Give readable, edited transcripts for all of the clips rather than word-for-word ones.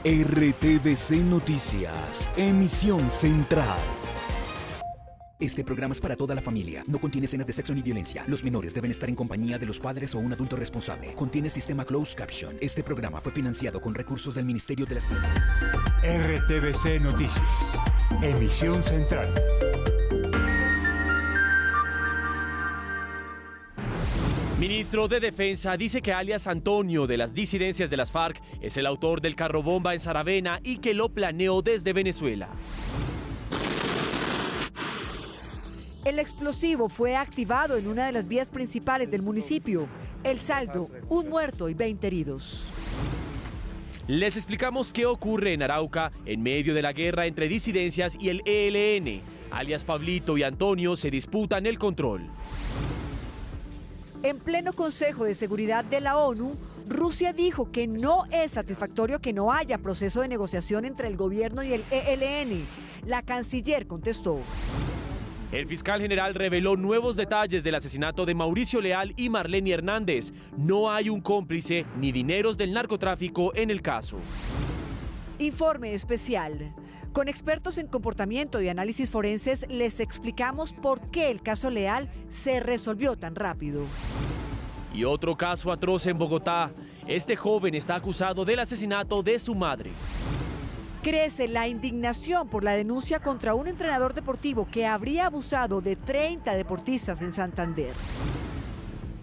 RTVC Noticias, emisión central. Este programa es para toda la familia. No contiene escenas de sexo ni violencia. Los menores deben estar en compañía de los padres o un adulto responsable. Contiene sistema closed caption. Este programa fue financiado con recursos del Ministerio de la Salud. RTVC Noticias, emisión central. Ministro de Defensa dice que alias Antonio de las disidencias de las FARC es el autor del carro bomba en Saravena y que lo planeó desde Venezuela. El explosivo fue activado en una de las vías principales del municipio. El saldo, 1 muerto y 20 heridos. Les explicamos qué ocurre en Arauca en medio de la guerra entre disidencias y el ELN. Alias Pablito y Antonio se disputan el control. En pleno Consejo de Seguridad de la ONU, Rusia dijo que no es satisfactorio que no haya proceso de negociación entre el gobierno y el ELN. La canciller contestó. El fiscal general reveló nuevos detalles del asesinato de Mauricio Leal y Marlene Hernández. No hay un cómplice ni dineros del narcotráfico en el caso. Informe especial. Con expertos en comportamiento y análisis forenses les explicamos por qué el caso Leal se resolvió tan rápido. Y otro caso atroz en Bogotá. Este joven está acusado del asesinato de su madre. Crece la indignación por la denuncia contra un entrenador deportivo que habría abusado de 30 deportistas en Santander.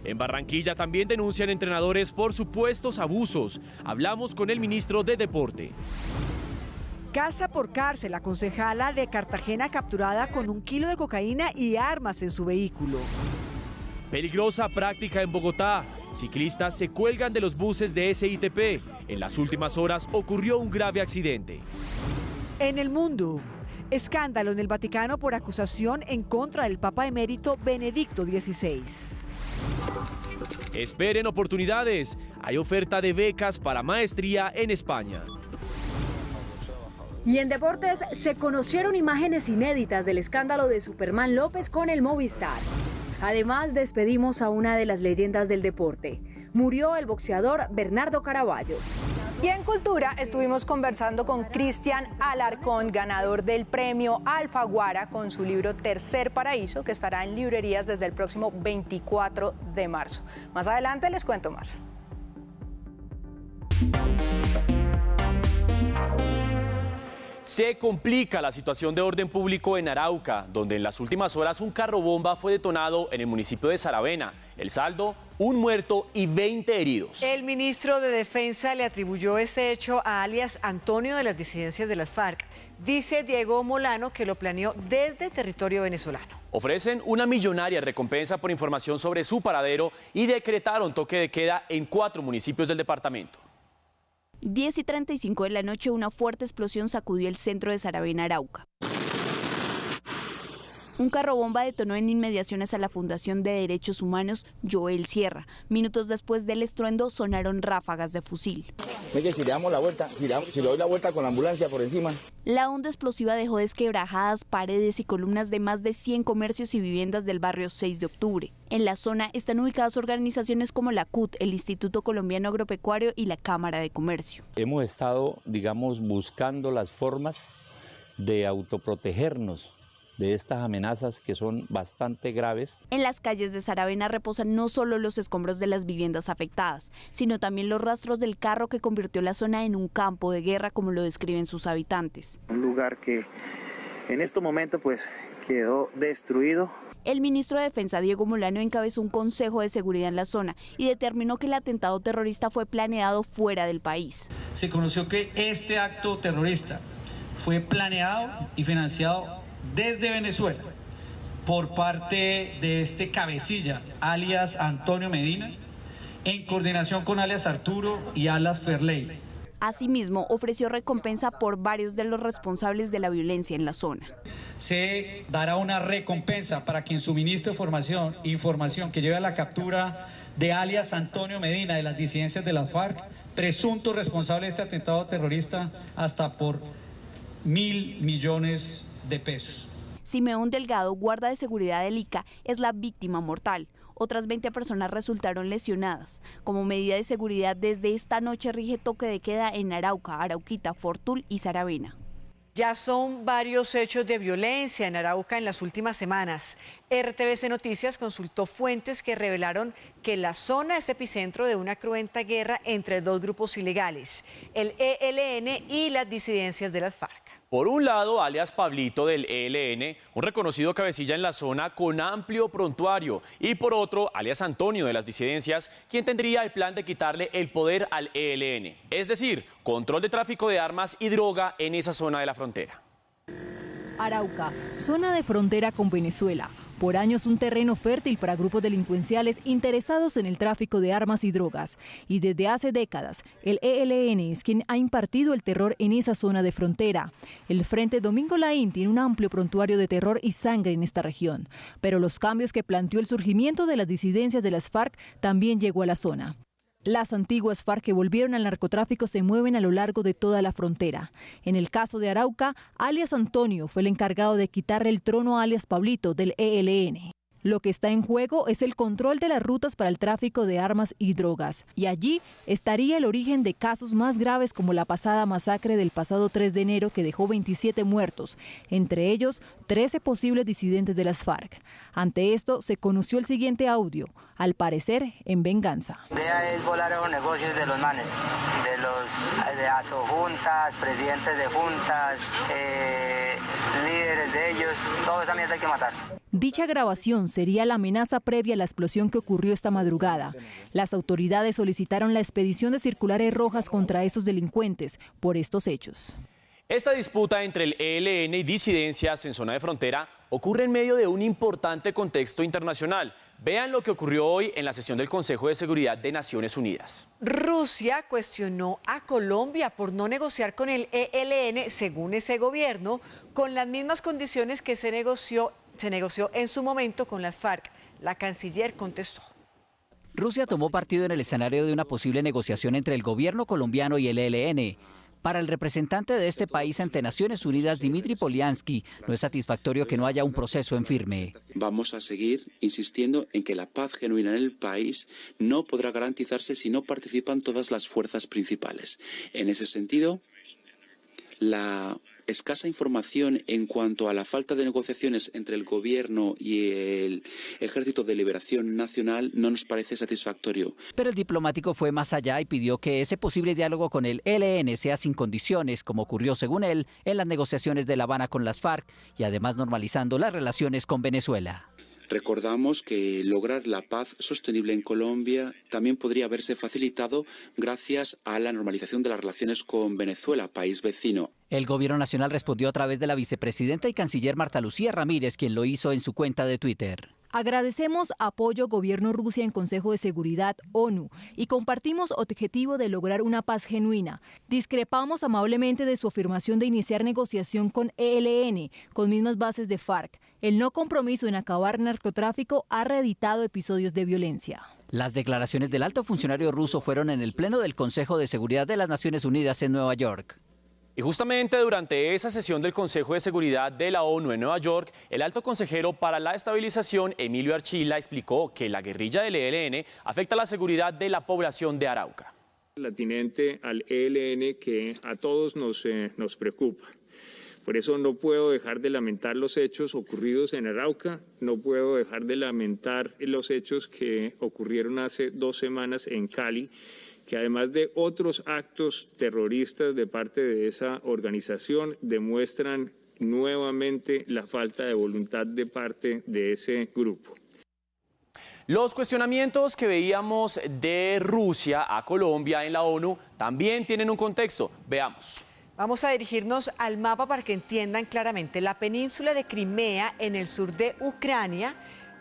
En Barranquilla también denuncian entrenadores por supuestos abusos. Hablamos con el ministro de Deporte. Casa por cárcel la concejala de Cartagena capturada con 1 kilo de cocaína y armas en su vehículo. Peligrosa práctica en Bogotá. Ciclistas se cuelgan de los buses de SITP. En las últimas horas ocurrió un grave accidente. En el mundo, escándalo en el Vaticano por acusación en contra del Papa emérito Benedicto XVI. Esperen oportunidades. Hay oferta de becas para maestría en España. Y en deportes se conocieron imágenes inéditas del escándalo de Superman López con el Movistar. Además, despedimos a una de las leyendas del deporte. Murió el boxeador Bernardo Caraballo. Y en Cultura estuvimos conversando con Cristian Alarcón, ganador del premio Alfaguara, con su libro Tercer Paraíso, que estará en librerías desde el próximo 24 de marzo. Más adelante les cuento más. Se complica la situación de orden público en Arauca, donde en las últimas horas un carro bomba fue detonado en el municipio de Saravena. El saldo, 1 muerto y 20 heridos. El ministro de Defensa le atribuyó este hecho a alias Antonio de las disidencias de las FARC. Dice Diego Molano que lo planeó desde territorio venezolano. Ofrecen una millonaria recompensa por información sobre su paradero y decretaron toque de queda en 4 municipios del departamento. 10:35 de la noche, una fuerte explosión sacudió el centro de Saravena, Arauca. Un carro bomba detonó en inmediaciones a la Fundación de Derechos Humanos Joel Sierra. Minutos después del estruendo sonaron ráfagas de fusil. Mire, si le damos la vuelta, si le doy la vuelta con la ambulancia por encima. La onda explosiva dejó desquebrajadas paredes y columnas de más de 100 comercios y viviendas del barrio 6 de octubre. En la zona están ubicadas organizaciones como la CUT, el Instituto Colombiano Agropecuario y la Cámara de Comercio. Hemos estado, buscando las formas de autoprotegernos de estas amenazas que son bastante graves. En las calles de Saravena reposan no solo los escombros de las viviendas afectadas, sino también los rastros del carro que convirtió la zona en un campo de guerra, como lo describen sus habitantes. Un lugar que en este momento quedó destruido. El ministro de Defensa, Diego Molano, encabezó un consejo de seguridad en la zona y determinó que el atentado terrorista fue planeado fuera del país. Se conoció que este acto terrorista fue planeado y financiado desde Venezuela por parte de este cabecilla, alias Antonio Medina, en coordinación con alias Arturo y alias Ferley. Asimismo, ofreció recompensa por varios de los responsables de la violencia en la zona. Se dará una recompensa para quien suministre información que lleve a la captura de alias Antonio Medina de las disidencias de la FARC, presunto responsable de este atentado terrorista, hasta por 1.000 millones de pesos. Simeón Delgado, guarda de seguridad del ICA, es la víctima mortal. Otras 20 personas resultaron lesionadas. Como medida de seguridad, desde esta noche rige toque de queda en Arauca, Arauquita, Fortul y Saravena. Ya son varios hechos de violencia en Arauca en las últimas semanas. RTVC Noticias consultó fuentes que revelaron que la zona es epicentro de una cruenta guerra entre dos grupos ilegales, el ELN y las disidencias de las FARC. Por un lado, alias Pablito del ELN, un reconocido cabecilla en la zona con amplio prontuario. Y por otro, alias Antonio de las disidencias, quien tendría el plan de quitarle el poder al ELN. Es decir, control de tráfico de armas y droga en esa zona de la frontera. Arauca, zona de frontera con Venezuela. Por años un terreno fértil para grupos delincuenciales interesados en el tráfico de armas y drogas. Y desde hace décadas, el ELN es quien ha impartido el terror en esa zona de frontera. El Frente Domingo Laín tiene un amplio prontuario de terror y sangre en esta región. Pero los cambios que planteó el surgimiento de las disidencias de las FARC también llegó a la zona. Las antiguas FARC que volvieron al narcotráfico se mueven a lo largo de toda la frontera. En el caso de Arauca, alias Antonio fue el encargado de quitarle el trono a alias Pablito del ELN. Lo que está en juego es el control de las rutas para el tráfico de armas y drogas. Y allí estaría el origen de casos más graves como la pasada masacre del pasado 3 de enero que dejó 27 muertos, entre ellos 13 posibles disidentes de las FARC. Ante esto se conoció el siguiente audio, al parecer en venganza. La idea es volar a los negocios de los manes, de asojuntas, presidentes de juntas, líderes de ellos, toda esa mierda hay que matar. Dicha grabación sería la amenaza previa a la explosión que ocurrió esta madrugada. Las autoridades solicitaron la expedición de circulares rojas contra esos delincuentes por estos hechos. Esta disputa entre el ELN y disidencias en zona de frontera ocurre en medio de un importante contexto internacional. Vean lo que ocurrió hoy en la sesión del Consejo de Seguridad de Naciones Unidas. Rusia cuestionó a Colombia por no negociar con el ELN, según ese gobierno, con las mismas condiciones que se negoció en su momento con las FARC. La canciller contestó. Rusia tomó partido en el escenario de una posible negociación entre el gobierno colombiano y el ELN. Para el representante de este país ante Naciones Unidas, Dmitry Polyansky, no es satisfactorio que no haya un proceso en firme. Vamos a seguir insistiendo en que la paz genuina en el país no podrá garantizarse si no participan todas las fuerzas principales. En ese sentido, la escasa información en cuanto a la falta de negociaciones entre el gobierno y el Ejército de Liberación Nacional no nos parece satisfactorio. Pero el diplomático fue más allá y pidió que ese posible diálogo con el ELN sea sin condiciones, como ocurrió según él en las negociaciones de La Habana con las FARC, y además normalizando las relaciones con Venezuela. Recordamos que lograr la paz sostenible en Colombia también podría haberse facilitado gracias a la normalización de las relaciones con Venezuela, país vecino. El gobierno nacional respondió a través de la vicepresidenta y canciller Marta Lucía Ramírez, quien lo hizo en su cuenta de Twitter. Agradecemos apoyo Gobierno Rusia en Consejo de Seguridad ONU y compartimos objetivo de lograr una paz genuina. Discrepamos amablemente de su afirmación de iniciar negociación con ELN, con mismas bases de FARC. El no compromiso en acabar el narcotráfico ha reeditado episodios de violencia. Las declaraciones del alto funcionario ruso fueron en el Pleno del Consejo de Seguridad de las Naciones Unidas en Nueva York. Y justamente durante esa sesión del Consejo de Seguridad de la ONU en Nueva York, el alto consejero para la estabilización, Emilio Archila, explicó que la guerrilla del ELN afecta la seguridad de la población de Arauca. Atinente al ELN que a todos nos preocupa. Por eso no puedo dejar de lamentar los hechos ocurridos en Arauca, no puedo dejar de lamentar los hechos que ocurrieron hace 2 semanas en Cali, que además de otros actos terroristas de parte de esa organización demuestran nuevamente la falta de voluntad de parte de ese grupo. Los cuestionamientos que veíamos de Rusia a Colombia en la ONU también tienen un contexto. Veamos. Vamos a dirigirnos al mapa para que entiendan claramente. La península de Crimea, en el sur de Ucrania,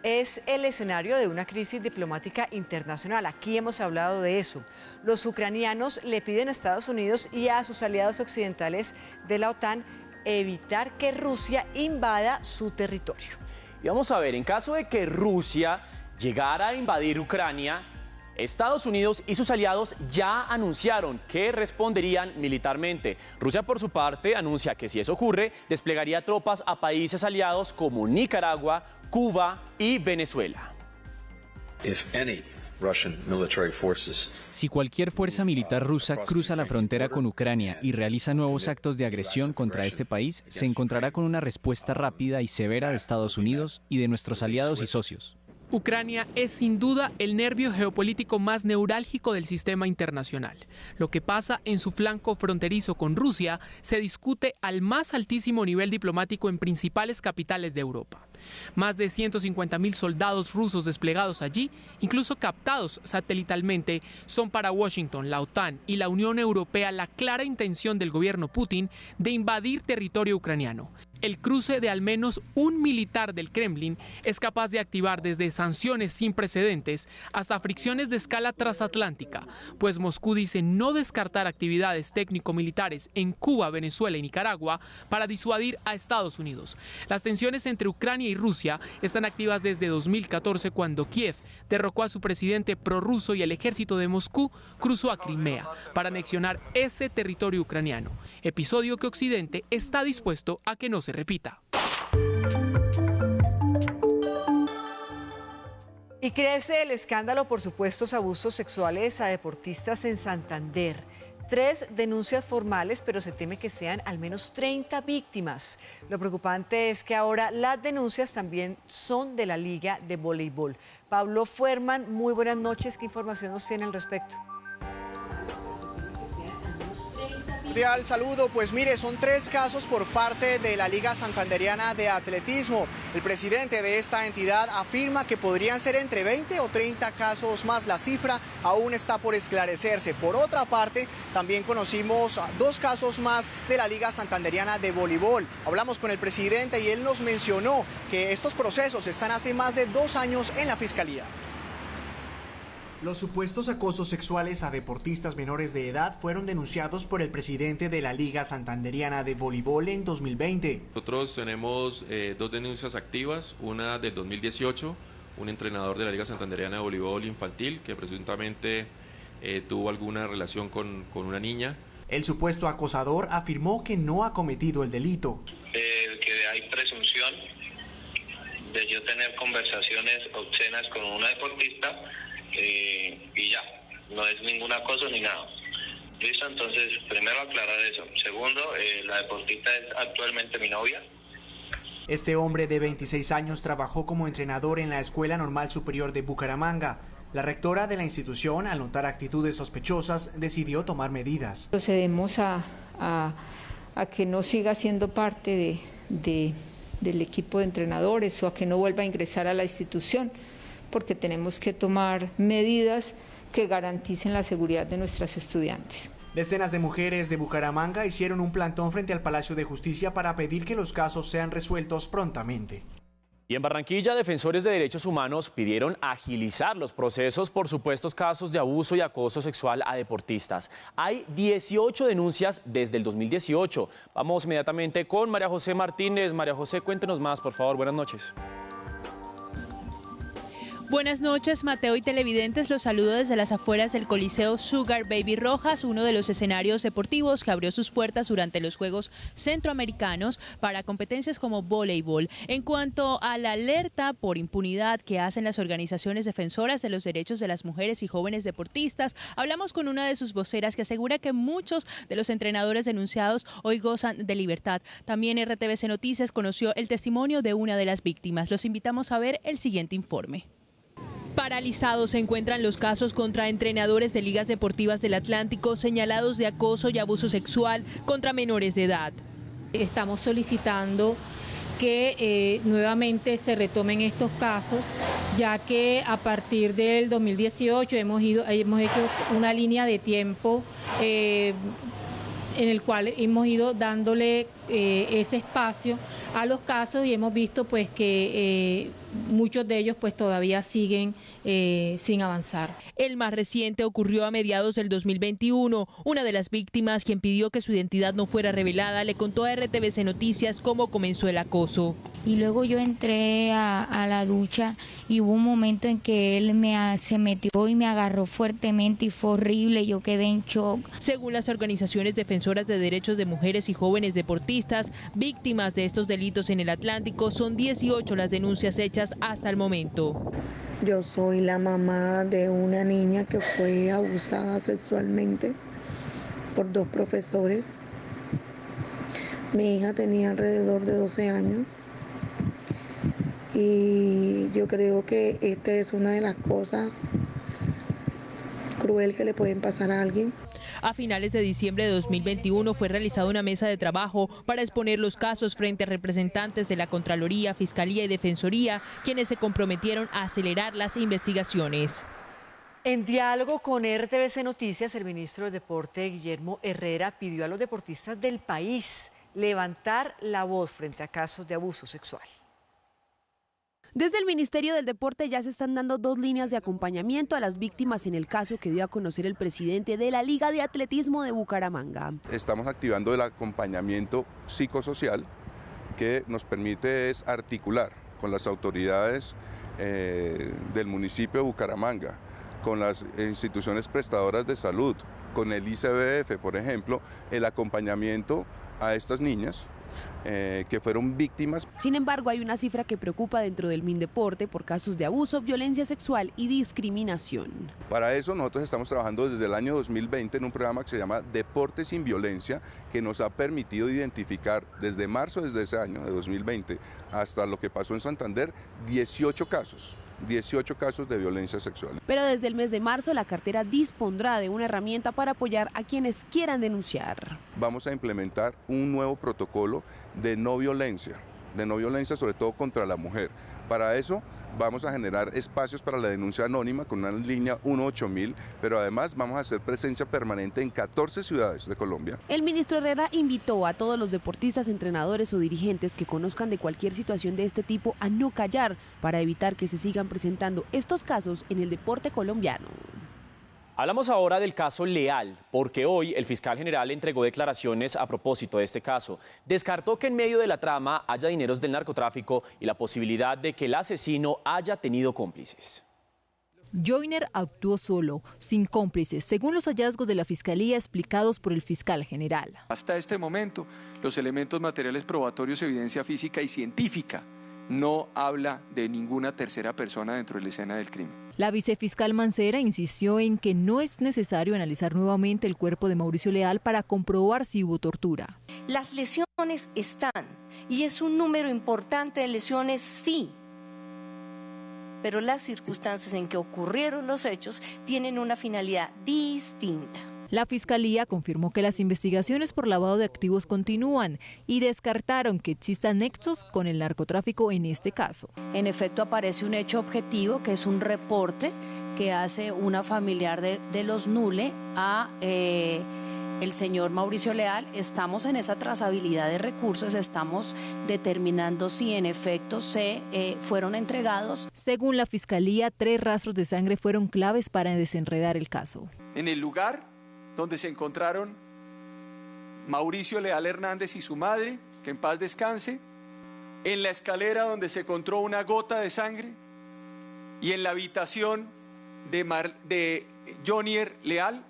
es el escenario de una crisis diplomática internacional. Aquí hemos hablado de eso. Los ucranianos le piden a Estados Unidos y a sus aliados occidentales de la OTAN evitar que Rusia invada su territorio. Y vamos a ver, en caso de que Rusia llegara a invadir Ucrania, Estados Unidos y sus aliados ya anunciaron que responderían militarmente. Rusia, por su parte, anuncia que si eso ocurre, desplegaría tropas a países aliados como Nicaragua, Cuba y Venezuela. Si cualquier fuerza militar rusa cruza la frontera con Ucrania y realiza nuevos actos de agresión contra este país, se encontrará con una respuesta rápida y severa de Estados Unidos y de nuestros aliados y socios. Ucrania es sin duda el nervio geopolítico más neurálgico del sistema internacional. Lo que pasa en su flanco fronterizo con Rusia se discute al más altísimo nivel diplomático en principales capitales de Europa. Más de 150.000 soldados rusos desplegados allí, incluso captados satelitalmente, son para Washington, la OTAN y la Unión Europea la clara intención del gobierno Putin de invadir territorio ucraniano. El cruce de al menos un militar del Kremlin es capaz de activar desde sanciones sin precedentes hasta fricciones de escala transatlántica, pues Moscú dice no descartar actividades técnico-militares en Cuba, Venezuela y Nicaragua para disuadir a Estados Unidos. Las tensiones entre Ucrania y Rusia están activas desde 2014, cuando Kiev derrocó a su presidente prorruso y el ejército de Moscú cruzó a Crimea para anexionar ese territorio ucraniano, episodio que Occidente está dispuesto a que no se repita. Y crece el escándalo por supuestos abusos sexuales a deportistas en Santander. 3 denuncias formales, pero se teme que sean al menos 30 víctimas. Lo preocupante es que ahora las denuncias también son de la Liga de Voleibol. Pablo Fuerman, muy buenas noches. ¿Qué información nos tiene al respecto? Cordial saludo, pues mire, son 3 casos por parte de la Liga Santanderiana de Atletismo. El presidente de esta entidad afirma que podrían ser entre 20 o 30 casos más. La cifra aún está por esclarecerse. Por otra parte, también conocimos 2 casos más de la Liga Santanderiana de Voleibol. Hablamos con el presidente y él nos mencionó que estos procesos están hace más de 2 años en la Fiscalía. Los supuestos acosos sexuales a deportistas menores de edad fueron denunciados por el presidente de la Liga Santanderiana de Voleibol en 2020. Nosotros tenemos 2 denuncias activas, una del 2018, un entrenador de la Liga Santanderiana de Voleibol infantil que presuntamente tuvo alguna relación con una niña. El supuesto acosador afirmó que no ha cometido el delito. Que hay presunción de yo tener conversaciones obscenas con una deportista. Y ya, no es ningún acoso ni nada. Listo, entonces primero aclarar eso. Segundo, la deportista es actualmente mi novia. Este hombre de 26 años trabajó como entrenador en la Escuela Normal Superior de Bucaramanga. La rectora de la institución, al notar actitudes sospechosas, decidió tomar medidas. Procedemos a que no siga siendo parte del equipo de entrenadores o a que no vuelva a ingresar a la institución, porque tenemos que tomar medidas que garanticen la seguridad de nuestras estudiantes. Decenas de mujeres de Bucaramanga hicieron un plantón frente al Palacio de Justicia para pedir que los casos sean resueltos prontamente. Y en Barranquilla, defensores de derechos humanos pidieron agilizar los procesos por supuestos casos de abuso y acoso sexual a deportistas. Hay 18 denuncias desde el 2018. Vamos inmediatamente con María José Martínez. María José, cuéntenos más, por favor. Buenas noches. Buenas noches, Mateo y televidentes. Los saludo desde las afueras del Coliseo Sugar Baby Rojas, uno de los escenarios deportivos que abrió sus puertas durante los Juegos Centroamericanos para competencias como voleibol. En cuanto a la alerta por impunidad que hacen las organizaciones defensoras de los derechos de las mujeres y jóvenes deportistas, hablamos con una de sus voceras que asegura que muchos de los entrenadores denunciados hoy gozan de libertad. También RTVC Noticias conoció el testimonio de una de las víctimas. Los invitamos a ver el siguiente informe. Paralizados se encuentran los casos contra entrenadores de ligas deportivas del Atlántico señalados de acoso y abuso sexual contra menores de edad. Estamos solicitando que nuevamente se retomen estos casos, ya que a partir del 2018 hemos hecho una línea de tiempo en el cual hemos ido dándole ese espacio a los casos y hemos visto pues que muchos de ellos pues todavía siguen sin avanzar. El más reciente ocurrió a mediados del 2021. Una de las víctimas, quien pidió que su identidad no fuera revelada, le contó a RTVC Noticias cómo comenzó el acoso. Y luego yo entré a la ducha y hubo un momento en que él se metió y me agarró fuertemente y fue horrible, yo quedé en shock. Según las organizaciones defensoras de derechos de mujeres y jóvenes deportistas, víctimas de estos delitos en el Atlántico, son 18 las denuncias hechas hasta el momento. Yo soy la mamá de una niña que fue abusada sexualmente por 2 profesores. Mi hija tenía alrededor de 12 años y yo creo que esta es una de las cosas cruel que le pueden pasar a alguien. A finales de diciembre de 2021 fue realizada una mesa de trabajo para exponer los casos frente a representantes de la Contraloría, Fiscalía y Defensoría, quienes se comprometieron a acelerar las investigaciones. En diálogo con RTVC Noticias, el ministro del Deporte, Guillermo Herrera, pidió a los deportistas del país levantar la voz frente a casos de abuso sexual. Desde el Ministerio del Deporte ya se están dando 2 líneas de acompañamiento a las víctimas en el caso que dio a conocer el presidente de la Liga de Atletismo de Bucaramanga. Estamos activando el acompañamiento psicosocial que nos permite articular con las autoridades del municipio de Bucaramanga, con las instituciones prestadoras de salud, con el ICBF, por ejemplo, el acompañamiento a estas niñas que fueron víctimas. Sin embargo, hay una cifra que preocupa dentro del Mindeporte por casos de abuso, violencia sexual y discriminación. Para eso nosotros estamos trabajando desde el año 2020 en un programa que se llama Deporte sin Violencia, que nos ha permitido identificar desde marzo, desde ese año de 2020, hasta lo que pasó en Santander, 18 casos de violencia sexual. Pero desde el mes de marzo la cartera dispondrá de una herramienta para apoyar a quienes quieran denunciar. Vamos a implementar un nuevo protocolo de no violencia sobre todo contra la mujer. Para eso vamos a generar espacios para la denuncia anónima con una línea 18000, pero además vamos a hacer presencia permanente en 14 ciudades de Colombia. El ministro Herrera invitó a todos los deportistas, entrenadores o dirigentes que conozcan de cualquier situación de este tipo a no callar para evitar que se sigan presentando estos casos en el deporte colombiano. Hablamos ahora del caso Leal, porque hoy el fiscal general entregó declaraciones a propósito de este caso. Descartó que en medio de la trama haya dineros del narcotráfico y la posibilidad de que el asesino haya tenido cómplices. Joyner actuó solo, sin cómplices, según los hallazgos de la Fiscalía explicados por el fiscal general. Hasta este momento, los elementos materiales probatorios, evidencia física y científica, no habla de ninguna tercera persona dentro de la escena del crimen. La vicefiscal Mancera insistió en que no es necesario analizar nuevamente el cuerpo de Mauricio Leal para comprobar si hubo tortura. Las lesiones están, y es un número importante de lesiones, sí, pero las circunstancias en que ocurrieron los hechos tienen una finalidad distinta. La Fiscalía confirmó que las investigaciones por lavado de activos continúan y descartaron que existan nexos con el narcotráfico en este caso. En efecto, aparece un hecho objetivo, que es un reporte que hace una familiar de los Nule a el señor Mauricio Leal. Estamos en esa trazabilidad de recursos, estamos determinando si en efecto se fueron entregados. Según la Fiscalía, 3 rastros de sangre fueron claves para desenredar el caso. En el lugar donde se encontraron Mauricio Leal Hernández y su madre, que en paz descanse, en la escalera donde se encontró una gota de sangre y en la habitación de Joyner Leal,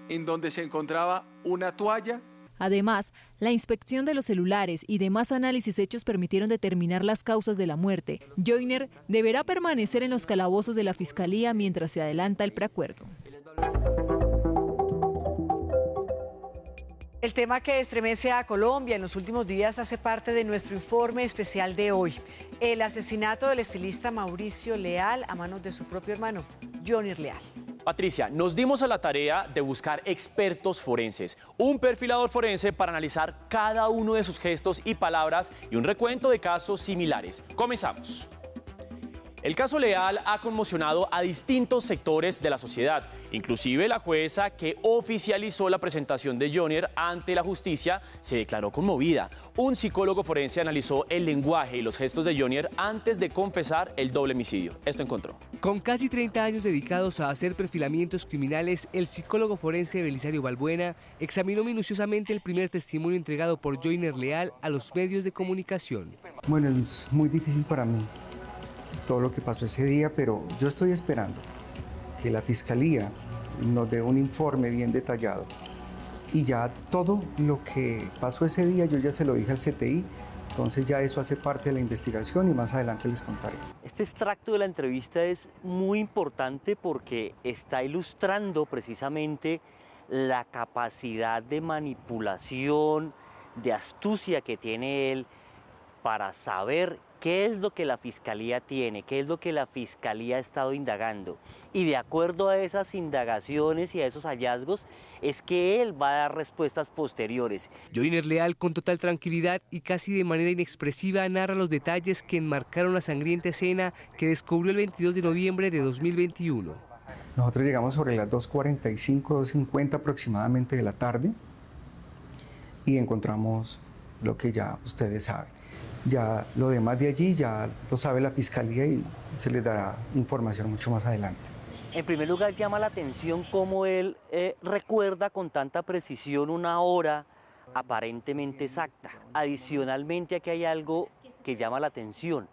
en donde se encontraba una toalla. Además, la inspección de los celulares y demás análisis hechos permitieron determinar las causas de la muerte. Joyner deberá permanecer en los calabozos de la Fiscalía mientras se adelanta el preacuerdo. El tema que estremece a Colombia en los últimos días hace parte de nuestro informe especial de hoy. El asesinato del estilista Mauricio Leal a manos de su propio hermano, Joyner Leal. Patricia, nos dimos a la tarea de buscar expertos forenses, un perfilador forense para analizar cada uno de sus gestos y palabras y un recuento de casos similares. Comenzamos. El caso Leal ha conmocionado a distintos sectores de la sociedad, inclusive la jueza que oficializó la presentación de Joyner ante la justicia se declaró conmovida. Un psicólogo forense analizó el lenguaje y los gestos de Joyner antes de confesar el doble homicidio. Esto encontró. Con casi 30 años dedicados a hacer perfilamientos criminales, el psicólogo forense Belisario Balbuena examinó minuciosamente el primer testimonio entregado por Joyner Leal a los medios de comunicación. Bueno, es muy difícil para mí todo lo que pasó ese día, pero yo estoy esperando que la Fiscalía nos dé un informe bien detallado y ya todo lo que pasó ese día yo ya se lo dije al CTI Entonces ya eso hace parte de la investigación y más adelante les contaré. Este extracto de la entrevista es muy importante porque está ilustrando precisamente la capacidad de manipulación, de astucia que tiene él para saber qué es lo que la Fiscalía tiene, qué es lo que la Fiscalía ha estado indagando. Y de acuerdo a esas indagaciones y a esos hallazgos, es que él va a dar respuestas posteriores. Joyner Leal, con total tranquilidad y casi de manera inexpresiva, narra los detalles que enmarcaron la sangrienta escena que descubrió el 22 de noviembre de 2021. Nosotros llegamos sobre las 2:45, 2:50 aproximadamente de la tarde y encontramos lo que ya ustedes saben. Ya lo demás de allí ya lo sabe la Fiscalía y se les dará información mucho más adelante. En primer lugar, llama la atención cómo él recuerda con tanta precisión una hora aparentemente exacta. Adicionalmente, aquí hay algo que llama la atención,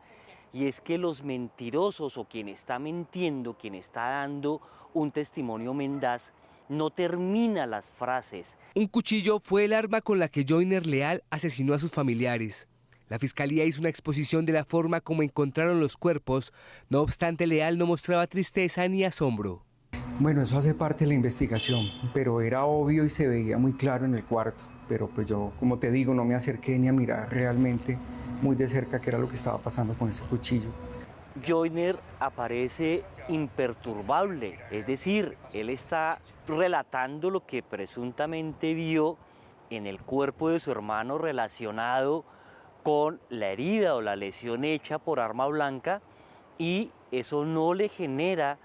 y es que los mentirosos o quien está mintiendo, quien está dando un testimonio mendaz, no termina las frases. Un cuchillo fue el arma con la que Joyner Leal asesinó a sus familiares. La Fiscalía hizo una exposición de la forma como encontraron los cuerpos, no obstante Leal no mostraba tristeza ni asombro. Bueno, eso hace parte de la investigación, pero era obvio y se veía muy claro en el cuarto. Pero pues yo, como te digo, no me acerqué ni a mirar realmente muy de cerca qué era lo que estaba pasando con ese cuchillo. Joyner aparece imperturbable, es decir, él está relatando lo que presuntamente vio en el cuerpo de su hermano relacionado con la herida o la lesión hecha por arma blanca, y eso no le genera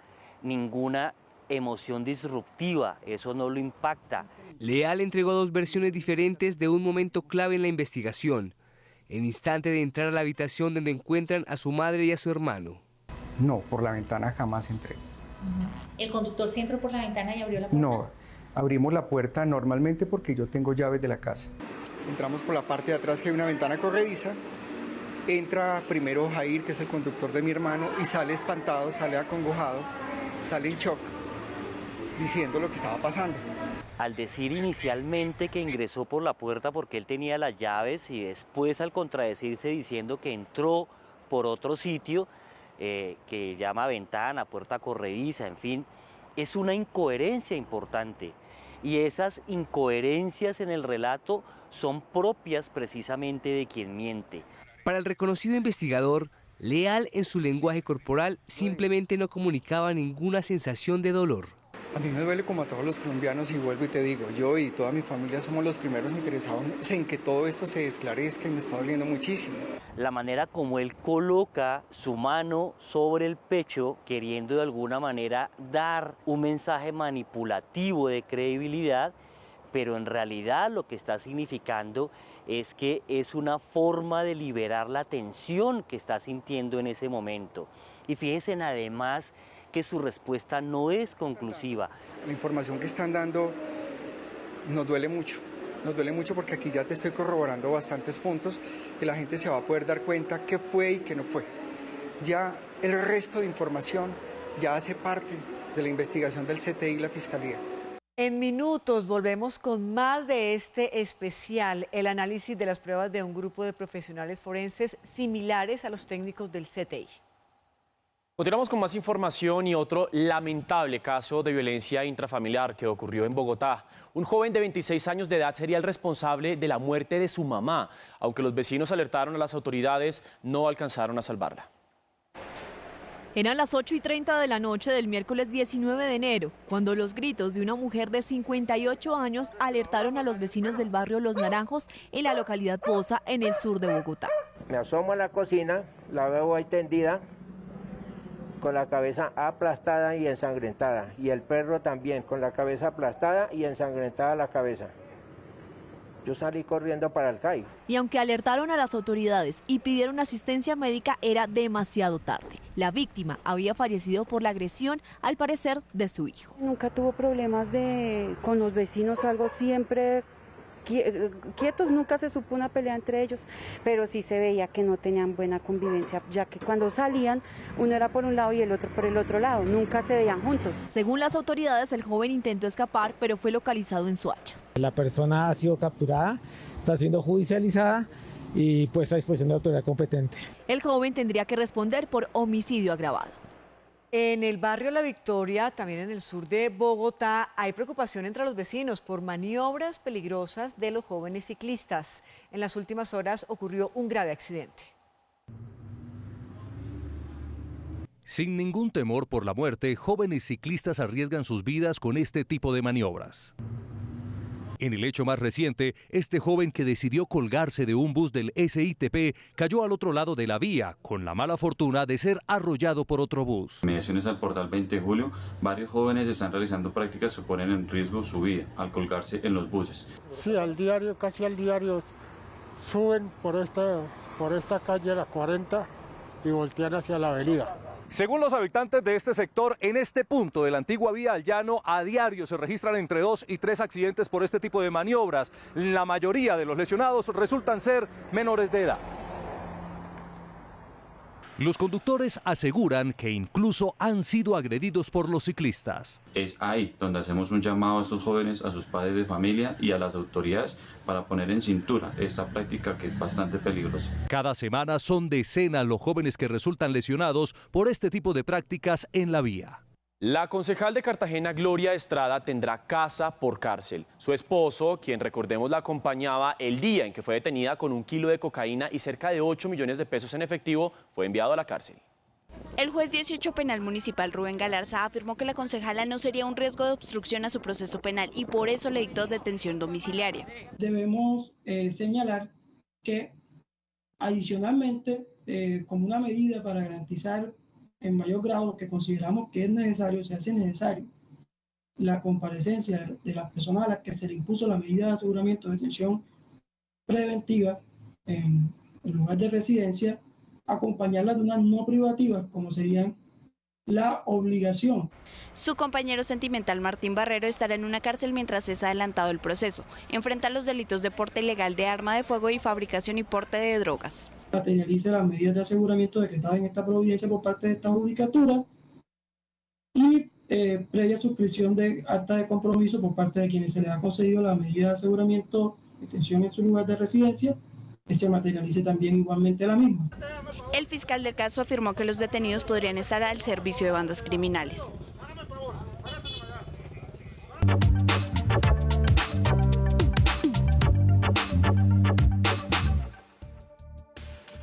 ninguna emoción disruptiva, eso no lo impacta. Leal entregó dos versiones diferentes de un momento clave en la investigación, el instante de entrar a la habitación donde encuentran a su madre y a su hermano. No, por la ventana jamás entré. ¿El conductor sí entró por la ventana y abrió la puerta? No, abrimos la puerta normalmente porque yo tengo llaves de la casa. Entramos por la parte de atrás, que hay una ventana corrediza. Entra primero Jair, que es el conductor de mi hermano, y sale espantado, sale acongojado, sale en shock, diciendo lo que estaba pasando. Al decir inicialmente que ingresó por la puerta porque él tenía las llaves, y después al contradecirse diciendo que entró por otro sitio, que llama ventana, puerta corrediza, en fin, es una incoherencia importante. Y esas incoherencias en el relato son propias precisamente de quien miente. Para el reconocido investigador, Leal en su lenguaje corporal simplemente no comunicaba ninguna sensación de dolor. A mí me duele como a todos los colombianos, y vuelvo y te digo, yo y toda mi familia somos los primeros interesados en que todo esto se esclarezca, y me está doliendo muchísimo. La manera como él coloca su mano sobre el pecho, queriendo de alguna manera dar un mensaje manipulativo de credibilidad, pero en realidad lo que está significando es que es una forma de liberar la tensión que está sintiendo en ese momento. Y fíjense además que su respuesta no es conclusiva. La información que están dando nos duele mucho porque aquí ya te estoy corroborando bastantes puntos que la gente se va a poder dar cuenta qué fue y qué no fue. Ya el resto de información ya hace parte de la investigación del CTI y la Fiscalía. En minutos volvemos con más de este especial, el análisis de las pruebas de un grupo de profesionales forenses similares a los técnicos del CTI. Continuamos con más información y otro lamentable caso de violencia intrafamiliar que ocurrió en Bogotá. Un joven de 26 años de edad sería el responsable de la muerte de su mamá. Aunque los vecinos alertaron a las autoridades, no alcanzaron a salvarla. Eran las 8:30 de la noche del miércoles 19 de enero, cuando los gritos de una mujer de 58 años alertaron a los vecinos del barrio Los Naranjos en la localidad Poza, en el sur de Bogotá. Me asomo a la cocina, la veo ahí tendida, con la cabeza aplastada y ensangrentada, y el perro también con la cabeza aplastada y ensangrentada la cabeza. Yo salí corriendo para el CAI. Y aunque alertaron a las autoridades y pidieron asistencia médica, era demasiado tarde. La víctima había fallecido por la agresión, al parecer, de su hijo. Nunca tuvo problemas con los vecinos, algo siempre quietos, nunca se supo una pelea entre ellos, pero sí se veía que no tenían buena convivencia, ya que cuando salían, uno era por un lado y el otro por el otro lado, nunca se veían juntos. Según las autoridades, el joven intentó escapar, pero fue localizado en Soacha. La persona ha sido capturada, está siendo judicializada y puesta a disposición de la autoridad competente. El joven tendría que responder por homicidio agravado. En el barrio La Victoria, también en el sur de Bogotá, hay preocupación entre los vecinos por maniobras peligrosas de los jóvenes ciclistas. En las últimas horas ocurrió un grave accidente. Sin ningún temor por la muerte, jóvenes ciclistas arriesgan sus vidas con este tipo de maniobras. En el hecho más reciente, este joven que decidió colgarse de un bus del SITP cayó al otro lado de la vía, con la mala fortuna de ser arrollado por otro bus. Mediaciones al portal 20 de julio, varios jóvenes están realizando prácticas que ponen en riesgo su vida al colgarse en los buses. Sí, casi al diario, suben por esta calle a las 40 y voltean hacia la avenida. Según los habitantes de este sector, en este punto de la antigua vía al llano, a diario se registran entre 2 y 3 accidentes por este tipo de maniobras. La mayoría de los lesionados resultan ser menores de edad. Los conductores aseguran que incluso han sido agredidos por los ciclistas. Es ahí donde hacemos un llamado a estos jóvenes, a sus padres de familia y a las autoridades para poner en cintura esta práctica que es bastante peligrosa. Cada semana son decenas los jóvenes que resultan lesionados por este tipo de prácticas en la vía. La concejal de Cartagena, Gloria Estrada, tendrá casa por cárcel. Su esposo, quien recordemos la acompañaba el día en que fue detenida con 1 kilo de cocaína y cerca de 8 millones de pesos en efectivo, fue enviado a la cárcel. El juez 18 penal municipal Rubén Galarza afirmó que la concejala no sería un riesgo de obstrucción a su proceso penal y por eso le dictó detención domiciliaria. Debemos señalar que adicionalmente, como una medida para garantizar en mayor grado lo que consideramos que es necesario, se hace necesario la comparecencia de las personas a las que se le impuso la medida de aseguramiento de detención preventiva en el lugar de residencia, acompañarlas de unas no privativas como serían la obligación. Su compañero sentimental Martín Barrero estará en una cárcel mientras es adelantado el proceso. Enfrenta los delitos de porte ilegal de arma de fuego y fabricación y porte de drogas. Materialice las medidas de aseguramiento decretadas en esta providencia por parte de esta judicatura y previa suscripción de acta de compromiso por parte de quienes se les ha concedido la medida de aseguramiento de detención en su lugar de residencia, que se materialice también igualmente la misma. El fiscal del caso afirmó que los detenidos podrían estar al servicio de bandas criminales.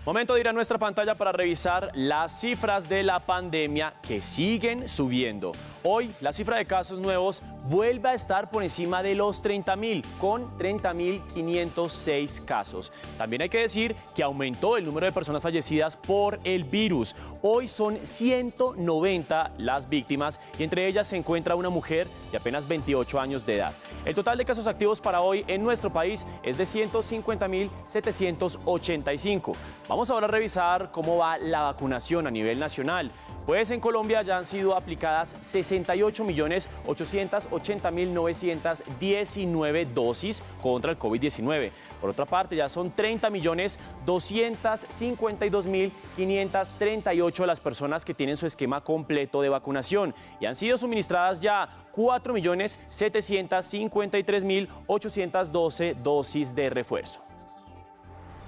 Momento de ir a nuestra pantalla para revisar las cifras de la pandemia que siguen subiendo. Hoy la cifra de casos nuevos vuelve a estar por encima de los 30.000, con 30.506 casos. También hay que decir que aumentó el número de personas fallecidas por el virus. Hoy son 190 las víctimas y entre ellas se encuentra una mujer de apenas 28 años de edad. El total de casos activos para hoy en nuestro país es de 150.785. Vamos ahora a revisar cómo va la vacunación a nivel nacional. Pues en Colombia ya han sido aplicadas 68.880.919 dosis contra el COVID-19. Por otra parte, ya son 30.252.538 las personas que tienen su esquema completo de vacunación y han sido suministradas ya 4.753.812 dosis de refuerzo.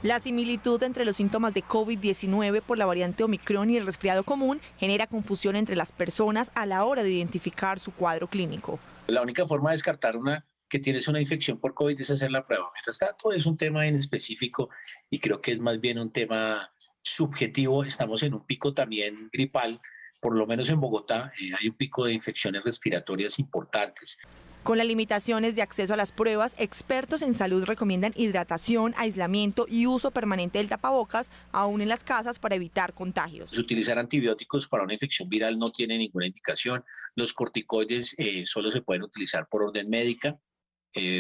La similitud entre los síntomas de COVID-19 por la variante Omicron y el resfriado común genera confusión entre las personas a la hora de identificar su cuadro clínico. La única forma de descartar que tienes una infección por COVID es hacer la prueba. Mientras tanto, es un tema en específico y creo que es más bien un tema subjetivo. Estamos en un pico también gripal, por lo menos en Bogotá hay un pico de infecciones respiratorias importantes. Con las limitaciones de acceso a las pruebas, expertos en salud recomiendan hidratación, aislamiento y uso permanente del tapabocas, aún en las casas, para evitar contagios. Utilizar antibióticos para una infección viral no tiene ninguna indicación. Los corticoides solo se pueden utilizar por orden médica,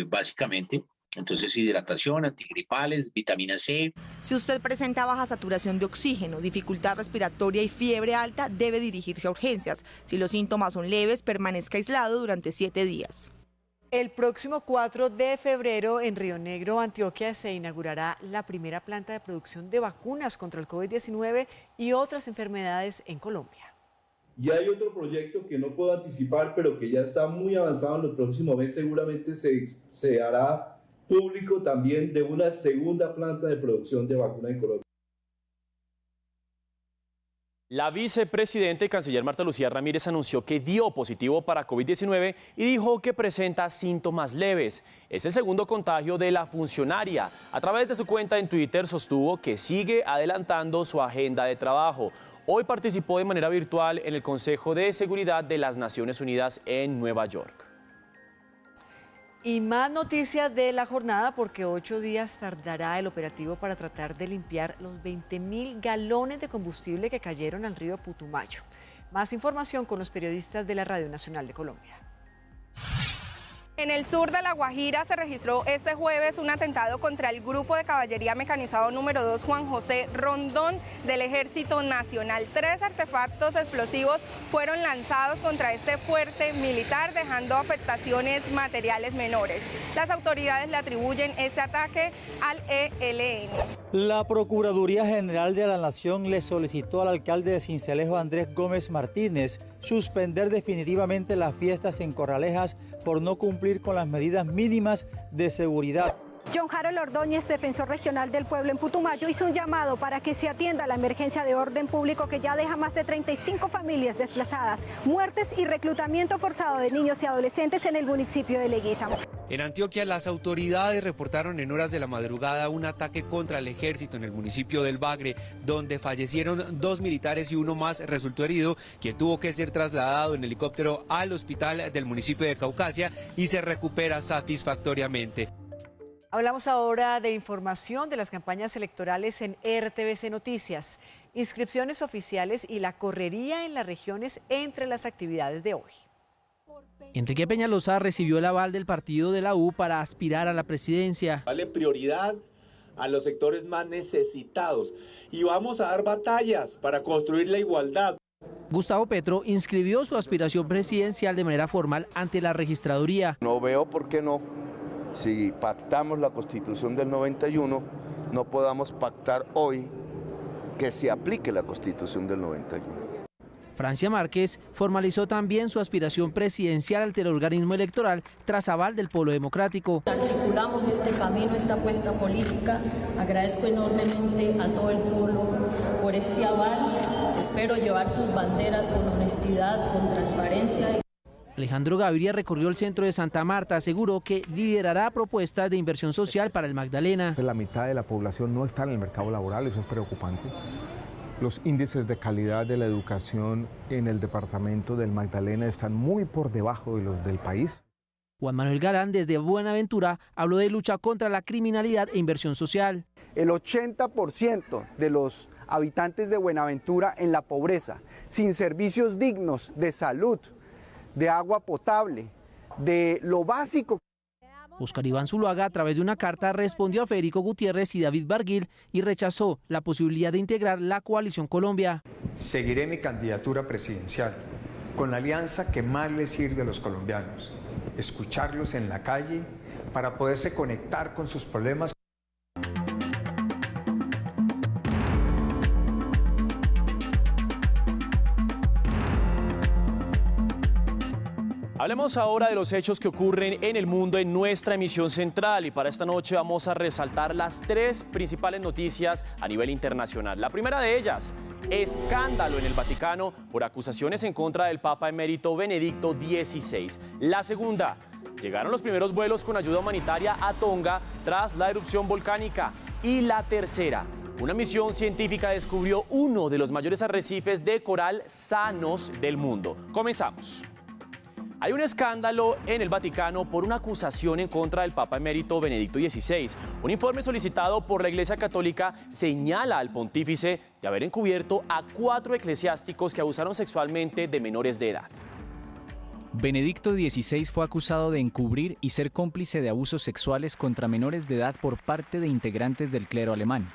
básicamente. Entonces, hidratación, antigripales, vitamina C. Si usted presenta baja saturación de oxígeno, dificultad respiratoria y fiebre alta, debe dirigirse a urgencias. Si los síntomas son leves, permanezca aislado durante 7 días. El próximo 4 de febrero en Río Negro, Antioquia, se inaugurará la primera planta de producción de vacunas contra el COVID-19 y otras enfermedades en Colombia. Y hay otro proyecto que no puedo anticipar, pero que ya está muy avanzado. En los próximos meses seguramente se hará público también de una segunda planta de producción de vacunas en Colombia. La vicepresidenta y canciller Marta Lucía Ramírez anunció que dio positivo para COVID-19 y dijo que presenta síntomas leves. Es el segundo contagio de la funcionaria. A través de su cuenta en Twitter sostuvo que sigue adelantando su agenda de trabajo. Hoy participó de manera virtual en el Consejo de Seguridad de las Naciones Unidas en Nueva York. Y más noticias de la jornada porque 8 días tardará el operativo para tratar de limpiar los 20.000 galones de combustible que cayeron al río Putumayo. Más información con los periodistas de la Radio Nacional de Colombia. En el sur de La Guajira se registró este jueves un atentado contra el Grupo de Caballería Mecanizado número 2 Juan José Rondón del Ejército Nacional. 3 artefactos explosivos fueron lanzados contra este fuerte militar, dejando afectaciones materiales menores. Las autoridades le atribuyen este ataque al ELN. La Procuraduría General de la Nación le solicitó al alcalde de Sincelejo, Andrés Gómez Martínez, suspender definitivamente las fiestas en Corralejas por no cumplir con las medidas mínimas de seguridad. John Harold Ordóñez, defensor regional del pueblo en Putumayo, hizo un llamado para que se atienda la emergencia de orden público que ya deja más de 35 familias desplazadas, muertes y reclutamiento forzado de niños y adolescentes en el municipio de Leguízamo. En Antioquia, las autoridades reportaron en horas de la madrugada un ataque contra el ejército en el municipio del Bagre, donde fallecieron 2 militares y uno más resultó herido, quien tuvo que ser trasladado en helicóptero al hospital del municipio de Caucasia y se recupera satisfactoriamente. Hablamos ahora de información de las campañas electorales en RTVC Noticias, inscripciones oficiales y la correría en las regiones entre las actividades de hoy. Enrique Peñalosa recibió el aval del partido de la U para aspirar a la presidencia. Dale prioridad a los sectores más necesitados y vamos a dar batallas para construir la igualdad. Gustavo Petro inscribió su aspiración presidencial de manera formal ante la registraduría. No veo por qué no. Si pactamos la Constitución del 91, no podamos pactar hoy que se aplique la Constitución del 91. Francia Márquez formalizó también su aspiración presidencial ante el organismo electoral tras aval del Polo Democrático. Articulamos este camino, esta apuesta política. Agradezco enormemente a todo el pueblo por este aval. Espero llevar sus banderas con honestidad, con transparencia. Alejandro Gaviria recorrió el centro de Santa Marta, aseguró que liderará propuestas de inversión social para el Magdalena. La mitad de la población no está en el mercado laboral, eso es preocupante. Los índices de calidad de la educación en el departamento del Magdalena están muy por debajo de los del país. Juan Manuel Galán, desde Buenaventura, habló de lucha contra la criminalidad e inversión social. El 80% de los habitantes de Buenaventura en la pobreza, sin servicios dignos de salud, de agua potable, de lo básico. Oscar Iván Zuluaga, a través de una carta, respondió a Federico Gutiérrez y David Barguil y rechazó la posibilidad de integrar la Coalición Colombia. Seguiré mi candidatura presidencial con la alianza que más les sirve a los colombianos, escucharlos en la calle para poderse conectar con sus problemas. Hablemos ahora de los hechos que ocurren en el mundo en nuestra emisión central y para esta noche vamos a resaltar las 3 principales noticias a nivel internacional. La primera de ellas, escándalo en el Vaticano por acusaciones en contra del Papa emérito Benedicto XVI. La segunda, llegaron los primeros vuelos con ayuda humanitaria a Tonga tras la erupción volcánica. Y la tercera, una misión científica descubrió uno de los mayores arrecifes de coral sanos del mundo. Comenzamos. Hay un escándalo en el Vaticano por una acusación en contra del Papa emérito Benedicto XVI. Un informe solicitado por la Iglesia Católica señala al pontífice de haber encubierto a 4 eclesiásticos que abusaron sexualmente de menores de edad. Benedicto XVI fue acusado de encubrir y ser cómplice de abusos sexuales contra menores de edad por parte de integrantes del clero alemán.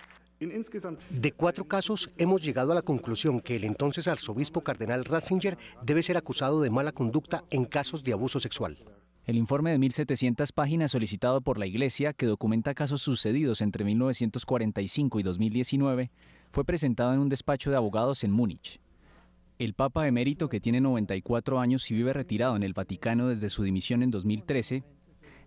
De 4 casos hemos llegado a la conclusión que el entonces arzobispo cardenal Ratzinger debe ser acusado de mala conducta en casos de abuso sexual. El informe de 1.700 páginas solicitado por la Iglesia, que documenta casos sucedidos entre 1945 y 2019, fue presentado en un despacho de abogados en Múnich. El Papa emérito, que tiene 94 años y vive retirado en el Vaticano desde su dimisión en 2013,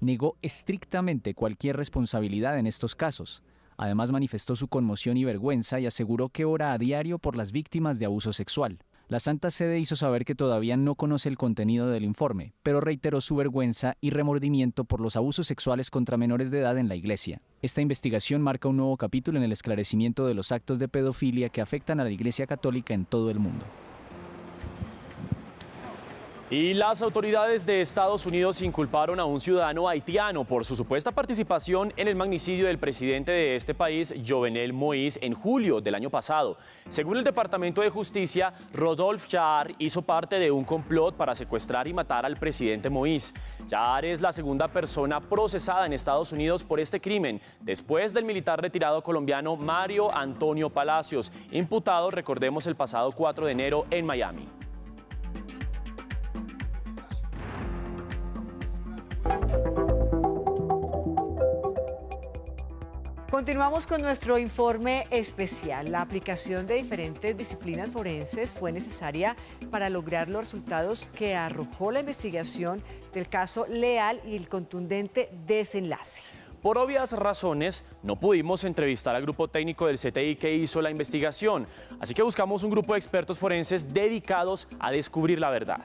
negó estrictamente cualquier responsabilidad en estos casos. Además, manifestó su conmoción y vergüenza y aseguró que ora a diario por las víctimas de abuso sexual. La Santa Sede hizo saber que todavía no conoce el contenido del informe, pero reiteró su vergüenza y remordimiento por los abusos sexuales contra menores de edad en la Iglesia. Esta investigación marca un nuevo capítulo en el esclarecimiento de los actos de pedofilia que afectan a la Iglesia Católica en todo el mundo. Y las autoridades de Estados Unidos inculparon a un ciudadano haitiano por su supuesta participación en el magnicidio del presidente de este país, Jovenel Moïse, en julio del año pasado. Según el Departamento de Justicia, Rodolphe Char hizo parte de un complot para secuestrar y matar al presidente Moïse. Char es la segunda persona procesada en Estados Unidos por este crimen, después del militar retirado colombiano Mario Antonio Palacios, imputado, recordemos, el pasado 4 de enero en Miami. Continuamos con nuestro informe especial. La aplicación de diferentes disciplinas forenses fue necesaria para lograr los resultados que arrojó la investigación del caso Leal y el contundente desenlace. Por obvias razones, no pudimos entrevistar al grupo técnico del CTI que hizo la investigación, así que buscamos un grupo de expertos forenses dedicados a descubrir la verdad.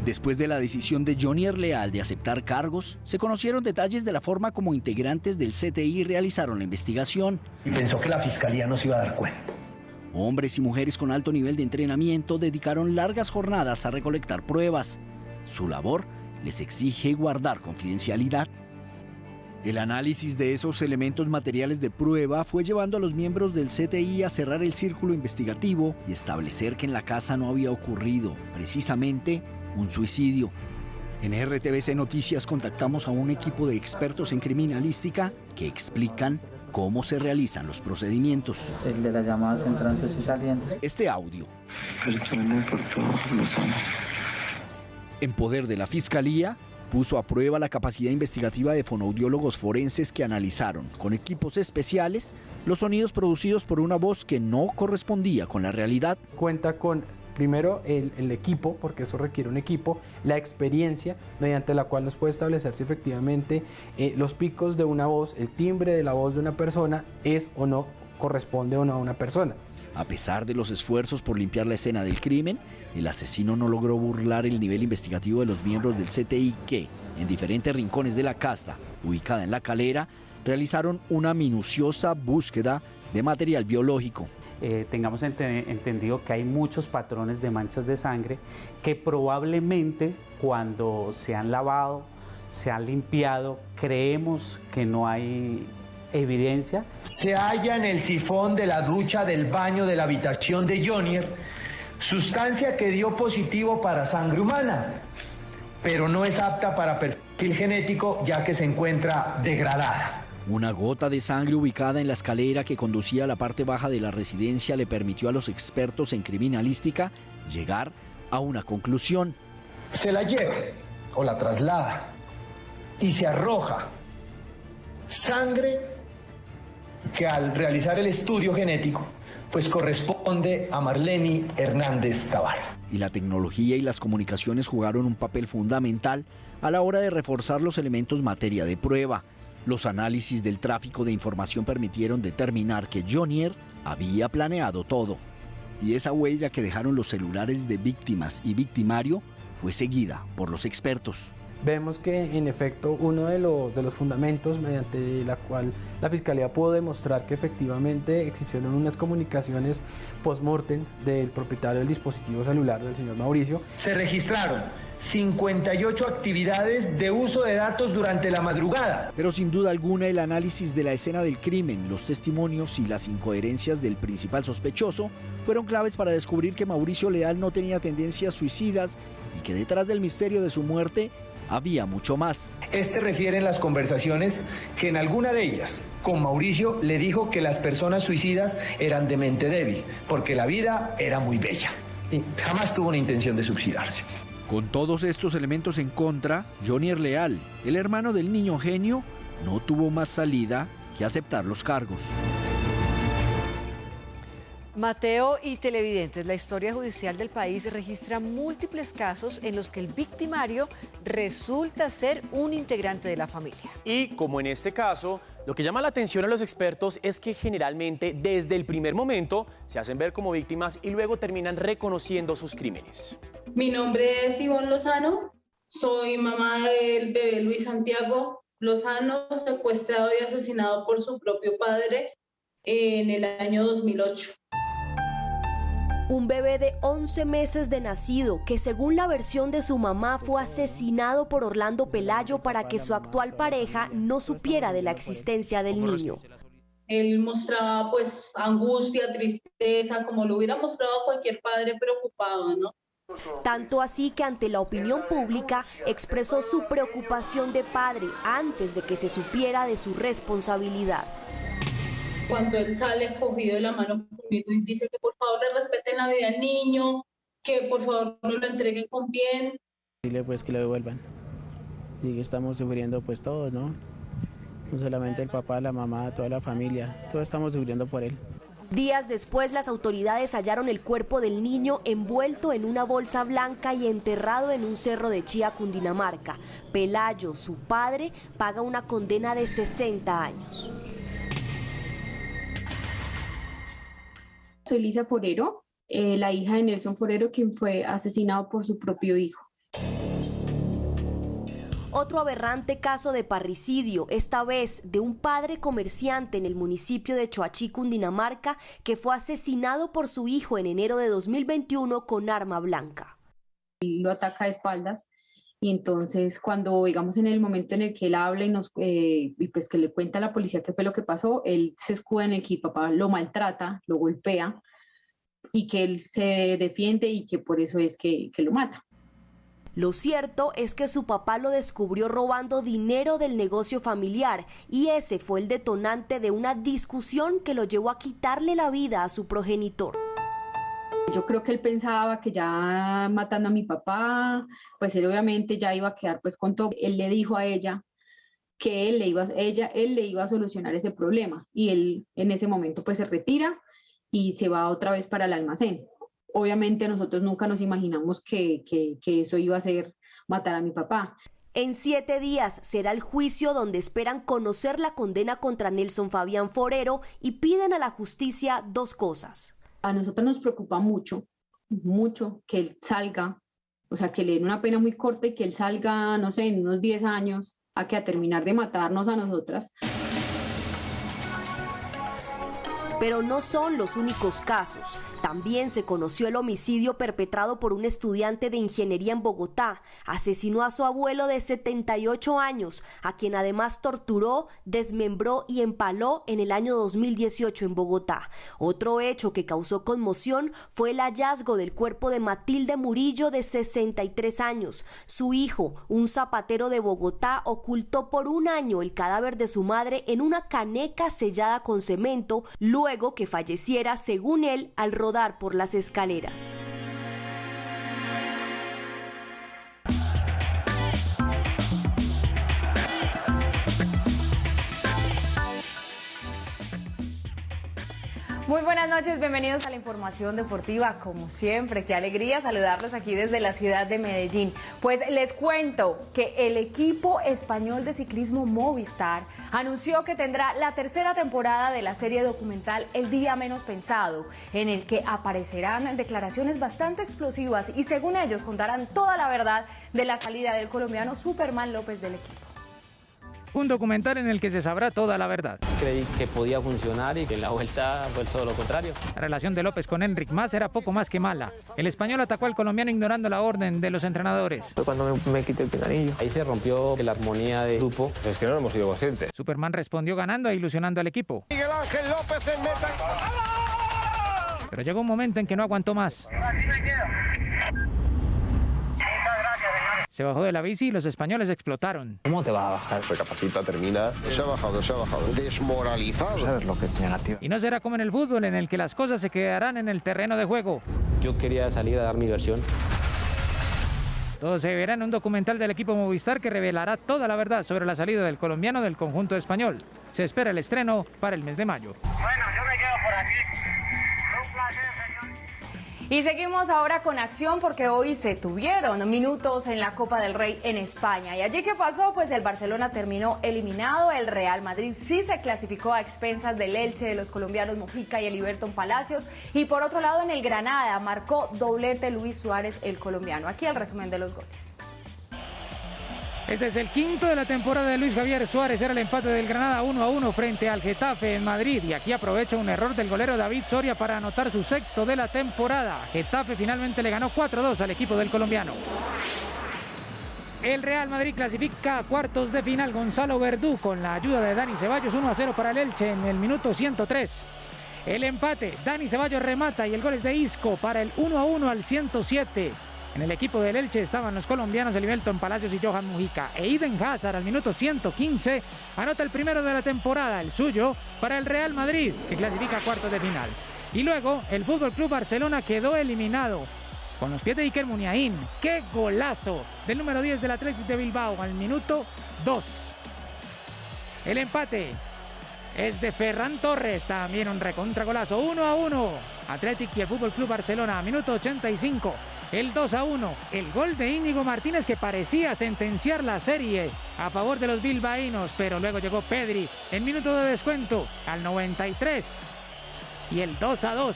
Después de la decisión de Jonier Leal de aceptar cargos, se conocieron detalles de la forma como integrantes del CTI realizaron la investigación. Y pensó que la fiscalía no se iba a dar cuenta. Hombres y mujeres con alto nivel de entrenamiento dedicaron largas jornadas a recolectar pruebas. Su labor les exige guardar confidencialidad. El análisis de esos elementos materiales de prueba fue llevando a los miembros del CTI a cerrar el círculo investigativo y establecer que en la casa no había ocurrido, precisamente, un suicidio. En RTVC Noticias contactamos a un equipo de expertos en criminalística que explican cómo se realizan los procedimientos. El de las llamadas entrantes y salientes. Este audio. Perdone por todos los años. En poder de la Fiscalía, puso a prueba la capacidad investigativa de fonoaudiólogos forenses que analizaron, con equipos especiales, los sonidos producidos por una voz que no correspondía con la realidad. Cuenta con primero el equipo, porque eso requiere un equipo, la experiencia mediante la cual nos puede establecer si efectivamente los picos de una voz, el timbre de la voz de una persona es o no, corresponde o no a una persona. A pesar de los esfuerzos por limpiar la escena del crimen, el asesino no logró burlar el nivel investigativo de los miembros del CTI que, en diferentes rincones de la casa, ubicada en La Calera, realizaron una minuciosa búsqueda de material biológico. Tengamos entendido que hay muchos patrones de manchas de sangre que probablemente cuando se han lavado, se han limpiado, creemos que no hay evidencia. Se halla en el sifón de la ducha del baño de la habitación de Jonier sustancia que dio positivo para sangre humana, pero no es apta para perfil genético ya que se encuentra degradada. Una gota de sangre ubicada en la escalera que conducía a la parte baja de la residencia le permitió a los expertos en criminalística llegar a una conclusión. Se la lleva o la traslada y se arroja sangre que al realizar el estudio genético pues corresponde a Marleni Hernández Tavares. Y la tecnología y las comunicaciones jugaron un papel fundamental a la hora de reforzar los elementos materia de prueba. Los análisis del tráfico de información permitieron determinar que Jonier había planeado todo. Y esa huella que dejaron los celulares de víctimas y victimario fue seguida por los expertos. Vemos que en efecto uno de los fundamentos mediante la cual la Fiscalía pudo demostrar que efectivamente existieron unas comunicaciones post-mortem del propietario del dispositivo celular del señor Mauricio. Se registraron 58 actividades de uso de datos durante la madrugada. Pero sin duda alguna el análisis de la escena del crimen, los testimonios y las incoherencias del principal sospechoso fueron claves para descubrir que Mauricio Leal no tenía tendencias suicidas y que detrás del misterio de su muerte había mucho más. Este refiere en las conversaciones que en alguna de ellas, con Mauricio, le dijo que las personas suicidas eran de mente débil, porque la vida era muy bella y jamás tuvo una intención de suicidarse. Con todos estos elementos en contra, Jonier Leal, el hermano del niño genio, no tuvo más salida que aceptar los cargos. Mateo y televidentes, la historia judicial del país registra múltiples casos en los que el victimario resulta ser un integrante de la familia. Y como en este caso, lo que llama la atención a los expertos es que generalmente desde el primer momento se hacen ver como víctimas y luego terminan reconociendo sus crímenes. Mi nombre es Ivonne Lozano, soy mamá del bebé Luis Santiago Lozano, secuestrado y asesinado por su propio padre en el año 2008. Un bebé de 11 meses de nacido que según la versión de su mamá fue asesinado por Orlando Pelayo para que su actual pareja no supiera de la existencia del niño. Él mostraba pues angustia, tristeza, como lo hubiera mostrado cualquier padre preocupado, ¿no? Tanto así que ante la opinión pública expresó su preocupación de padre antes de que se supiera de su responsabilidad. Cuando él sale cogido de la mano conmigo y dice que por favor le respeten la vida al niño, que por favor no lo entreguen con bien. Dile pues que lo devuelvan y que estamos sufriendo pues todos, ¿no? No solamente el papá, la mamá, toda la familia, todos estamos sufriendo por él. Días después, las autoridades hallaron el cuerpo del niño envuelto en una bolsa blanca y enterrado en un cerro de Chía, Cundinamarca. Pelayo, su padre, paga una condena de 60 años. Soy Lisa Forero, la hija de Nelson Forero, quien fue asesinado por su propio hijo. Otro aberrante caso de parricidio, esta vez de un padre comerciante en el municipio de Choachí, Cundinamarca, que fue asesinado por su hijo en enero de 2021 con arma blanca. Lo ataca de espaldas y entonces cuando, digamos, en el momento en el que él habla y pues que le cuenta a la policía qué fue lo que pasó, él se escuda en el que papá lo maltrata, lo golpea y que él se defiende y que por eso es que lo mata. Lo cierto es que su papá lo descubrió robando dinero del negocio familiar y ese fue el detonante de una discusión que lo llevó a quitarle la vida a su progenitor. Yo creo que él pensaba que ya matando a mi papá, pues él obviamente ya iba a quedar pues con todo. Él le dijo a ella que él le iba a solucionar ese problema y él en ese momento pues se retira y se va otra vez para el almacén. Obviamente nosotros nunca nos imaginamos que eso iba a ser matar a mi papá. En 7 días será el juicio donde esperan conocer la condena contra Nelson Fabián Forero y piden a la justicia 2 cosas. A nosotros nos preocupa mucho que él salga, o sea, que le den una pena muy corta y que él salga, no sé, en unos 10 años a terminar de matarnos a nosotras. Pero no son los únicos casos. También se conoció el homicidio perpetrado por un estudiante de ingeniería en Bogotá. Asesinó a su abuelo de 78 años, a quien además torturó, desmembró y empaló en el año 2018 en Bogotá. Otro hecho que causó conmoción fue el hallazgo del cuerpo de Matilde Murillo, de 63 años. Su hijo, un zapatero de Bogotá, ocultó por 1 año el cadáver de su madre en una caneca sellada con cemento, luego que falleciera, según él, al rodar por las escaleras. Muy buenas noches, bienvenidos a la información deportiva. Como siempre, qué alegría saludarlos aquí desde la ciudad de Medellín. Pues les cuento que el equipo español de ciclismo Movistar anunció que tendrá la 3ª temporada de la serie documental El Día Menos Pensado, en el que aparecerán declaraciones bastante explosivas y según ellos contarán toda la verdad de la salida del colombiano Superman López del equipo. Un documental en el que se sabrá toda la verdad. Creí que podía funcionar y que en la vuelta fue todo lo contrario. La relación de López con Enric Mas era poco más que mala. El español atacó al colombiano ignorando la orden de los entrenadores. Fue cuando me quité el pinganillo. Ahí se rompió la armonía del grupo. Es que no hemos sido conscientes. Superman respondió ganando e ilusionando al equipo. Miguel Ángel López en meta. Pero llegó un momento en que no aguantó más. Se bajó de la bici y los españoles explotaron. ¿Cómo te va a bajar? Recapacita, termina. Se ha bajado. Desmoralizado. ¿Sabes lo que es negativo? Y no será como en el fútbol, en el que las cosas se quedarán en el terreno de juego. Yo quería salir a dar mi versión. Todo se verá en un documental del equipo Movistar que revelará toda la verdad sobre la salida del colombiano del conjunto español. Se espera el estreno para el mes de mayo. Bueno, yo me quedo por aquí. Y seguimos ahora con acción porque hoy se tuvieron minutos en la Copa del Rey en España. ¿Y allí qué pasó? Pues el Barcelona terminó eliminado, el Real Madrid sí se clasificó a expensas del Elche de los colombianos Mojica y Eliberton Palacios. Y por otro lado en el Granada marcó doblete Luis Suárez, el colombiano. Aquí el resumen de los goles. Este es el quinto de la temporada de Luis Javier Suárez. Era el empate del Granada 1-1 frente al Getafe en Madrid. Y aquí aprovecha un error del golero David Soria para anotar su sexto de la temporada. Getafe finalmente le ganó 4-2 al equipo del colombiano. El Real Madrid clasifica a cuartos de final. Gonzalo Verdú con la ayuda de Dani Ceballos, 1-0 para el Elche en el minuto 103. El empate, Dani Ceballos remata y el gol es de Isco para el 1-1 al 107. En el equipo del Elche estaban los colombianos Eliberton Palacios y Johan Mojica. E Eden Hazard al minuto 115 anota el primero de la temporada, el suyo, para el Real Madrid, que clasifica a cuartos de final. Y luego el FC Barcelona quedó eliminado con los pies de Iker Muniain. ¡Qué golazo! Del número 10 del Athletic de Bilbao al minuto 2. El empate es de Ferran Torres, también un recontragolazo, 1-1. Athletic y el FC Barcelona, minuto 85. El 2-1, el gol de Íñigo Martínez que parecía sentenciar la serie a favor de los bilbaínos, pero luego llegó Pedri en minuto de descuento al 93 y el 2-2.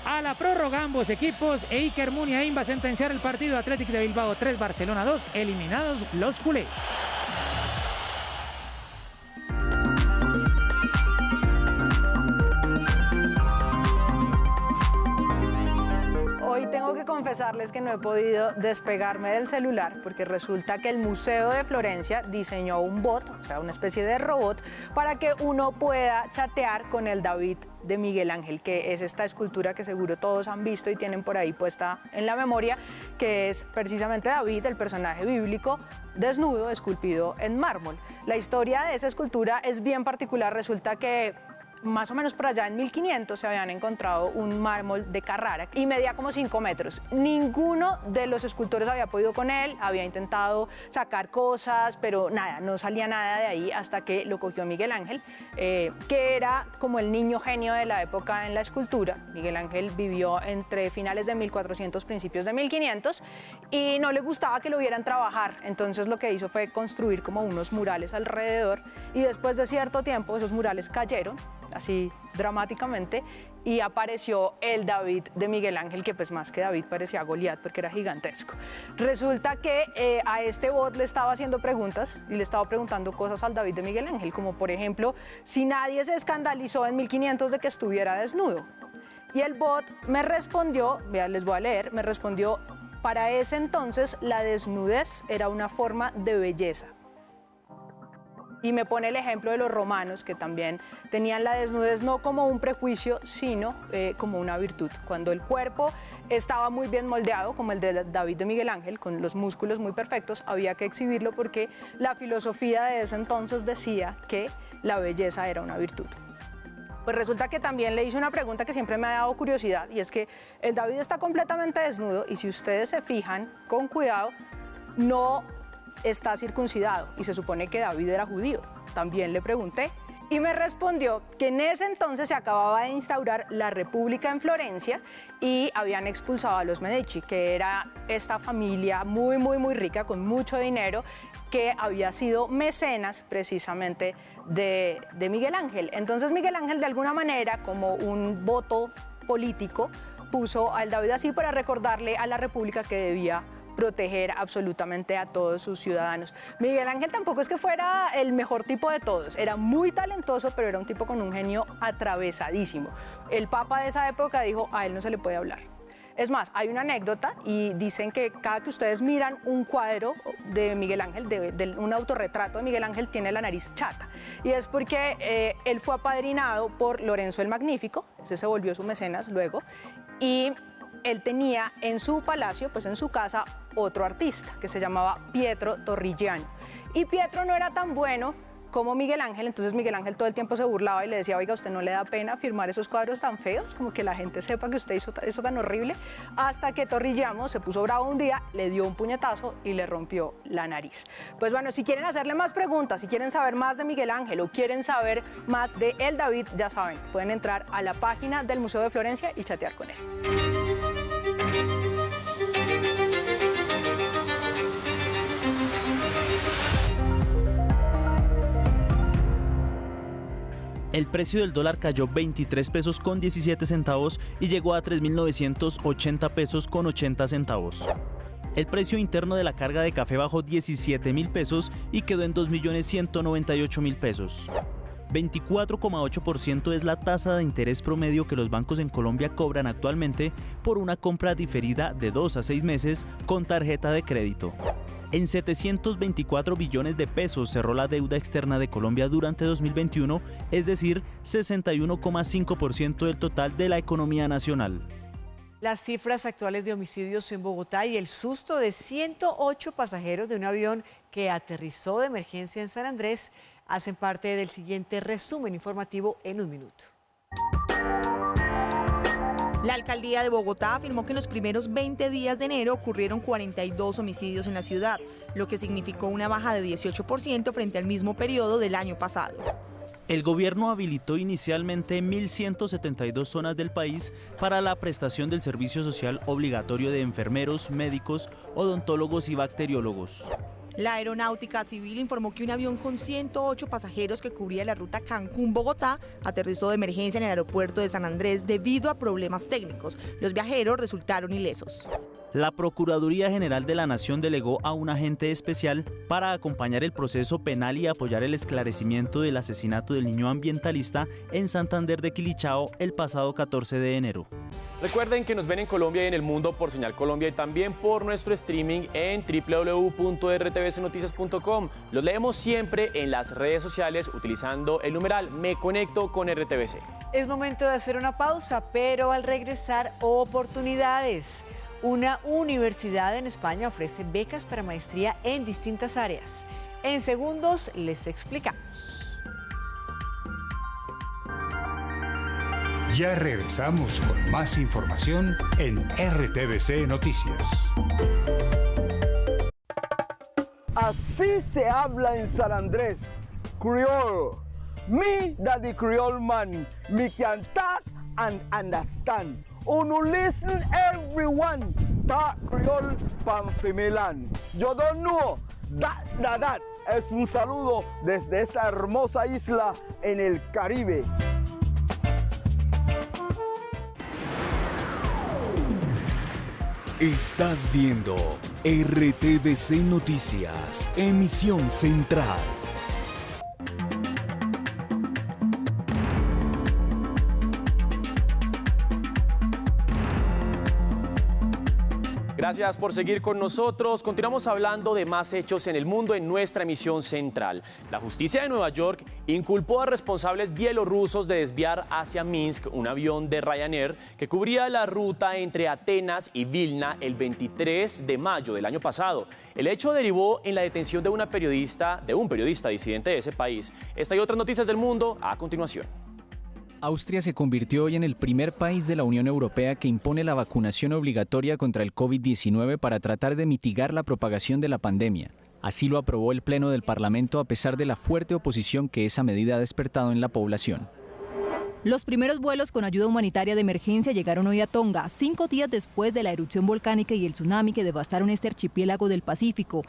A la prórroga ambos equipos e Iker Muniain va a sentenciar el partido. Athletic de Bilbao 3, Barcelona 2, eliminados los culés. Hoy tengo que confesarles que no he podido despegarme del celular porque resulta que el Museo de Florencia diseñó un bot, o sea, una especie de robot, para que uno pueda chatear con el David de Miguel Ángel, que es esta escultura que seguro todos han visto y tienen por ahí puesta en la memoria, que es precisamente David, el personaje bíblico, desnudo, esculpido en mármol. La historia de esa escultura es bien particular. Resulta que más o menos por allá en 1500 se habían encontrado un mármol de Carrara y medía como 5 metros. Ninguno de los escultores había podido con él, había intentado sacar cosas, pero nada, no salía nada de ahí hasta que lo cogió Miguel Ángel, que era como el niño genio de la época en la escultura. Miguel Ángel vivió entre finales de 1400, principios de 1500 y no le gustaba que lo vieran trabajar, entonces lo que hizo fue construir como unos murales alrededor y después de cierto tiempo esos murales cayeron, así dramáticamente, y apareció el David de Miguel Ángel, que pues más que David parecía Goliat porque era gigantesco. Resulta que a este bot le estaba haciendo preguntas y le estaba preguntando cosas al David de Miguel Ángel, como por ejemplo, si nadie se escandalizó en 1500 de que estuviera desnudo. Y el bot me respondió, vean, les voy a leer, me respondió, para ese entonces la desnudez era una forma de belleza. Y me pone el ejemplo de los romanos, que también tenían la desnudez no como un prejuicio, sino como una virtud. Cuando el cuerpo estaba muy bien moldeado, como el de David de Miguel Ángel, con los músculos muy perfectos, había que exhibirlo porque la filosofía de ese entonces decía que la belleza era una virtud. Pues resulta que también le hice una pregunta que siempre me ha dado curiosidad, y es que el David está completamente desnudo, y si ustedes se fijan con cuidado, no está circuncidado, y se supone que David era judío. También le pregunté y me respondió que en ese entonces se acababa de instaurar la República en Florencia y habían expulsado a los Medici, que era esta familia muy rica con mucho dinero que había sido mecenas precisamente de Miguel Ángel. Entonces Miguel Ángel, de alguna manera, como un voto político, puso al David así para recordarle a la República que debía proteger absolutamente a todos sus ciudadanos. Miguel Ángel tampoco es que fuera el mejor tipo de todos, era muy talentoso, pero era un tipo con un genio atravesadísimo. El papa de esa época dijo, a él no se le puede hablar. Es más, hay una anécdota y dicen que cada que ustedes miran un cuadro de Miguel Ángel, un autorretrato de Miguel Ángel, tiene la nariz chata. Y es porque él fue apadrinado por Lorenzo el Magnífico, ese se volvió su mecenas luego, y él tenía en su palacio, pues en su casa, otro artista que se llamaba Pietro Torrigiano. Y Pietro no era tan bueno como Miguel Ángel. Entonces Miguel Ángel todo el tiempo se burlaba y le decía, oiga, ¿usted no le da pena firmar esos cuadros tan feos? Como que la gente sepa que usted hizo eso tan horrible. Hasta que Torrillamo se puso bravo un día, le dio un puñetazo y le rompió la nariz. Pues bueno, si quieren hacerle más preguntas, si quieren saber más de Miguel Ángel o quieren saber más de El David, ya saben, pueden entrar a la página del Museo de Florencia y chatear con él. El precio del dólar cayó 23 pesos con 17 centavos y llegó a 3.980 pesos con 80 centavos. El precio interno de la carga de café bajó 17.000 pesos y quedó en 2.198.000 pesos. 24,8% es la tasa de interés promedio que los bancos en Colombia cobran actualmente por una compra diferida de 2 a 6 meses con tarjeta de crédito. En 724 billones de pesos cerró la deuda externa de Colombia durante 2021, es decir, 61,5% del total de la economía nacional. Las cifras actuales de homicidios en Bogotá y el susto de 108 pasajeros de un avión que aterrizó de emergencia en San Andrés hacen parte del siguiente resumen informativo en un minuto. La alcaldía de Bogotá afirmó que en los primeros 20 días de enero ocurrieron 42 homicidios en la ciudad, lo que significó una baja de 18% frente al mismo periodo del año pasado. El gobierno habilitó inicialmente 1.172 zonas del país para la prestación del servicio social obligatorio de enfermeros, médicos, odontólogos y bacteriólogos. La Aeronáutica Civil informó que un avión con 108 pasajeros que cubría la ruta Cancún-Bogotá aterrizó de emergencia en el aeropuerto de San Andrés debido a problemas técnicos. Los viajeros resultaron ilesos. La Procuraduría General de la Nación delegó a un agente especial para acompañar el proceso penal y apoyar el esclarecimiento del asesinato del niño ambientalista en Santander de Quilichao el pasado 14 de enero. Recuerden que nos ven en Colombia y en el mundo por Señal Colombia y también por nuestro streaming en www.rtvcnoticias.com. Los leemos siempre en las redes sociales utilizando el numeral Me Conecto con RTVC. Es momento de hacer una pausa, pero al regresar, oportunidades. Una universidad en España ofrece becas para maestría en distintas áreas. En segundos les explicamos. Ya regresamos con más información en RTVC Noticias. Así se habla en San Andrés, Creole. Me that the Creole man, me can talk and understand. Unu listen everyone, talk Creole Panfimilan. Yo don't know, that. Es un saludo desde esta hermosa isla en el Caribe. Estás viendo RTVC Noticias, emisión central. Gracias por seguir con nosotros. Continuamos hablando de más hechos en el mundo en nuestra emisión central. La justicia de Nueva York inculpó a responsables bielorrusos de desviar hacia Minsk un avión de Ryanair que cubría la ruta entre Atenas y Vilna el 23 de mayo del año pasado. El hecho derivó en la detención de un periodista disidente de ese país. Esta y otras noticias del mundo a continuación. Austria se convirtió hoy en el primer país de la Unión Europea que impone la vacunación obligatoria contra el COVID-19 para tratar de mitigar la propagación de la pandemia. Así lo aprobó el Pleno del Parlamento a pesar de la fuerte oposición que esa medida ha despertado en la población. Los primeros vuelos con ayuda humanitaria de emergencia llegaron hoy a Tonga, 5 días después de la erupción volcánica y el tsunami que devastaron este archipiélago del Pacífico.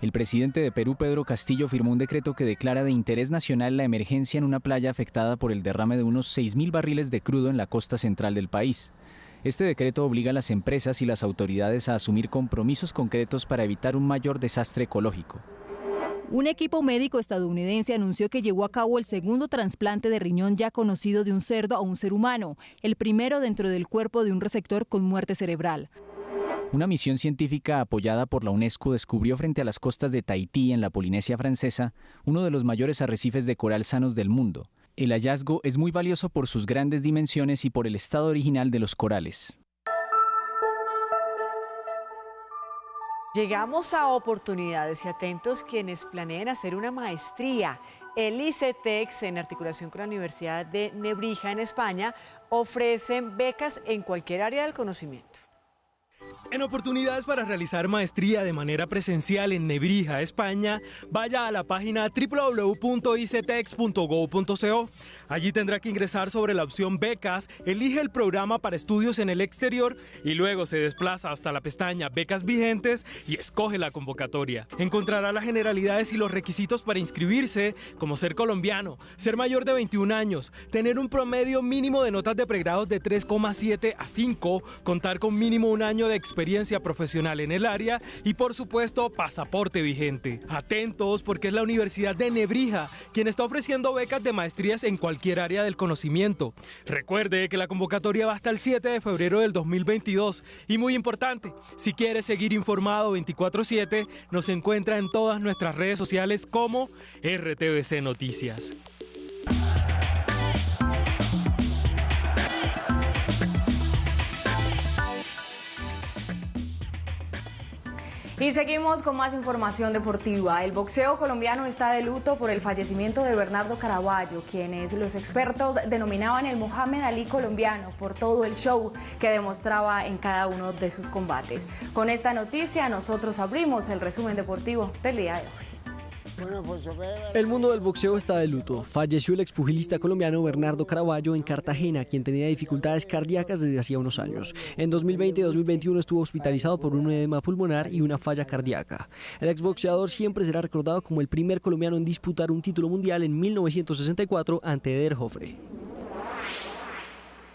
El presidente de Perú, Pedro Castillo, firmó un decreto que declara de interés nacional la emergencia en una playa afectada por el derrame de unos 6.000 barriles de crudo en la costa central del país. Este decreto obliga a las empresas y las autoridades a asumir compromisos concretos para evitar un mayor desastre ecológico. Un equipo médico estadounidense anunció que llevó a cabo el segundo trasplante de riñón ya conocido de un cerdo a un ser humano, el primero dentro del cuerpo de un receptor con muerte cerebral. Una misión científica apoyada por la UNESCO descubrió frente a las costas de Tahití, en la Polinesia Francesa, uno de los mayores arrecifes de coral sanos del mundo. El hallazgo es muy valioso por sus grandes dimensiones y por el estado original de los corales. Llegamos a oportunidades y atentos quienes planeen hacer una maestría. El ICETEX, en articulación con la Universidad de Nebrija en España, ofrecen becas en cualquier área del conocimiento. En oportunidades para realizar maestría de manera presencial en Nebrija, España, vaya a la página www.icetex.go.co. Allí tendrá que ingresar sobre la opción becas, elige el programa para estudios en el exterior y luego se desplaza hasta la pestaña becas vigentes y escoge la convocatoria. Encontrará las generalidades y los requisitos para inscribirse, como ser colombiano, ser mayor de 21 años, tener un promedio mínimo de notas de pregrados de 3,7 a 5, contar con mínimo un año de experiencia profesional en el área y, por supuesto, pasaporte vigente. Atentos, porque es la Universidad de Nebrija quien está ofreciendo becas de maestrías en cualquier área del conocimiento. Recuerde que la convocatoria va hasta el 7 de febrero del 2022 y, muy importante, si quiere seguir informado 24/7, nos encuentra en todas nuestras redes sociales como RTVC Noticias. Y seguimos con más información deportiva. El boxeo colombiano está de luto por el fallecimiento de Bernardo Caraballo, quienes los expertos denominaban el Mohamed Ali colombiano por todo el show que demostraba en cada uno de sus combates. Con esta noticia nosotros abrimos el resumen deportivo del día de hoy. El mundo del boxeo está de luto. Falleció el expugilista colombiano Bernardo Caraballo en Cartagena, quien tenía dificultades cardíacas desde hacía unos años. En 2020 y 2021 estuvo hospitalizado por un edema pulmonar y una falla cardíaca. El exboxeador siempre será recordado como el primer colombiano en disputar un título mundial en 1964 ante Eder Joffre.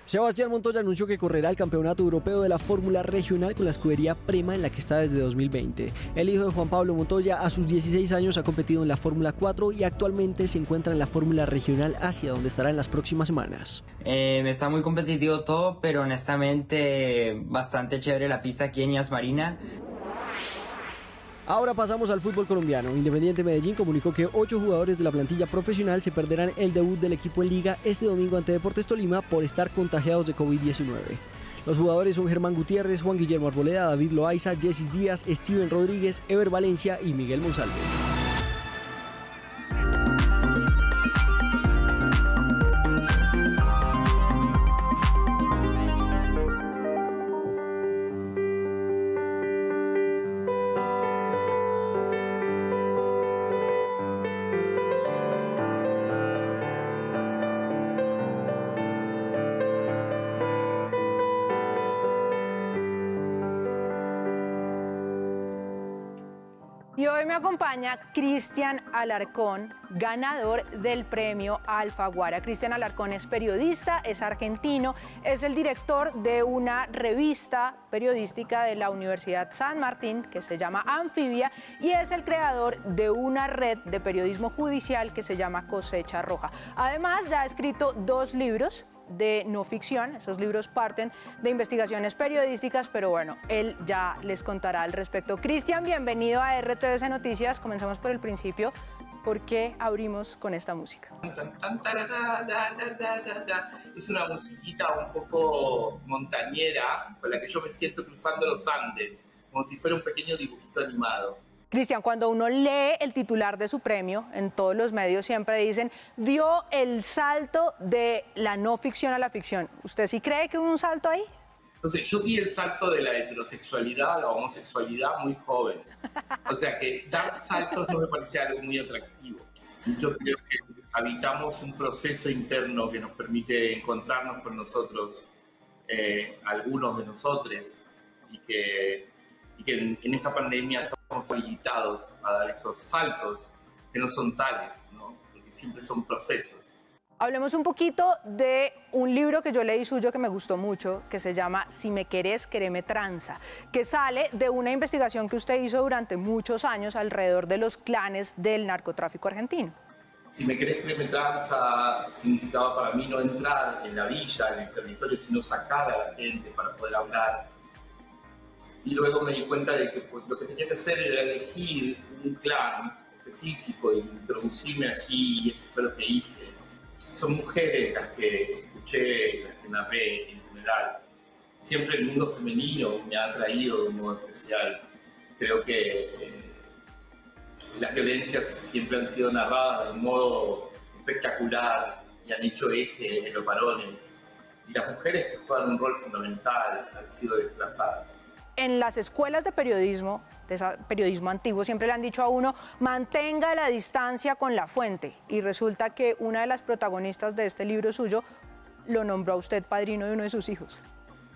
Sebastián Montoya anunció que correrá el Campeonato Europeo de la Fórmula Regional con la escudería Prema, en la que está desde 2020. El hijo de Juan Pablo Montoya, a sus 16 años, ha competido en la Fórmula 4 y actualmente se encuentra en la Fórmula Regional Asia, donde estará en las próximas semanas. Está muy competitivo todo, pero honestamente bastante chévere la pista aquí en Yas Marina. Ahora pasamos al fútbol colombiano. Independiente Medellín comunicó que 8 jugadores de la plantilla profesional se perderán el debut del equipo en Liga este domingo ante Deportes Tolima por estar contagiados de COVID-19. Los jugadores son Germán Gutiérrez, Juan Guillermo Arboleda, David Loaiza, Jessis Díaz, Steven Rodríguez, Ever Valencia y Miguel Monsalve. Y hoy me acompaña Cristian Alarcón, ganador del premio Alfaguara. Cristian Alarcón es periodista, es argentino, es el director de una revista periodística de la Universidad San Martín que se llama Anfibia y es el creador de una red de periodismo judicial que se llama Cosecha Roja. Además, ya ha escrito 2 libros de no ficción. Esos libros parten de investigaciones periodísticas, pero bueno, él ya les contará al respecto. Cristian, bienvenido a RTVC Noticias. Comencemos por el principio. ¿Por qué abrimos con esta música? Es una musiquita un poco montañera con la que yo me siento cruzando los Andes, como si fuera un pequeño dibujito animado. Cristian, cuando uno lee el titular de su premio, en todos los medios siempre dicen, dio el salto de la no ficción a la ficción. ¿Usted sí cree que hubo un salto ahí? Entonces, yo di el salto de la heterosexualidad a la homosexualidad muy joven. O sea que dar saltos no me parecía algo muy atractivo. Yo creo que habitamos un proceso interno que nos permite encontrarnos con nosotros, algunos de nosotros, y que en esta pandemia estamos habilitados a dar esos saltos que no son tales, ¿no? Porque siempre son procesos. Hablemos un poquito de un libro que yo leí suyo que me gustó mucho, que se llama Si me querés, quereme tranza, que sale de una investigación que usted hizo durante muchos años alrededor de los clanes del narcotráfico argentino. Si me querés, quereme tranza significaba para mí no entrar en la villa, en el territorio, sino sacar a la gente para poder hablar. Y luego me di cuenta de que pues, lo que tenía que hacer era elegir un clan específico y introducirme allí, y eso fue lo que hice. Son mujeres las que escuché, las que narré en general. Siempre el mundo femenino me ha atraído de un modo especial. Creo que las violencias siempre han sido narradas de un modo espectacular y han hecho eje en los varones. Y las mujeres que juegan un rol fundamental han sido desplazadas. En las escuelas de periodismo antiguo, siempre le han dicho a uno, mantenga la distancia con la fuente. Y resulta que una de las protagonistas de este libro suyo lo nombró a usted padrino de uno de sus hijos.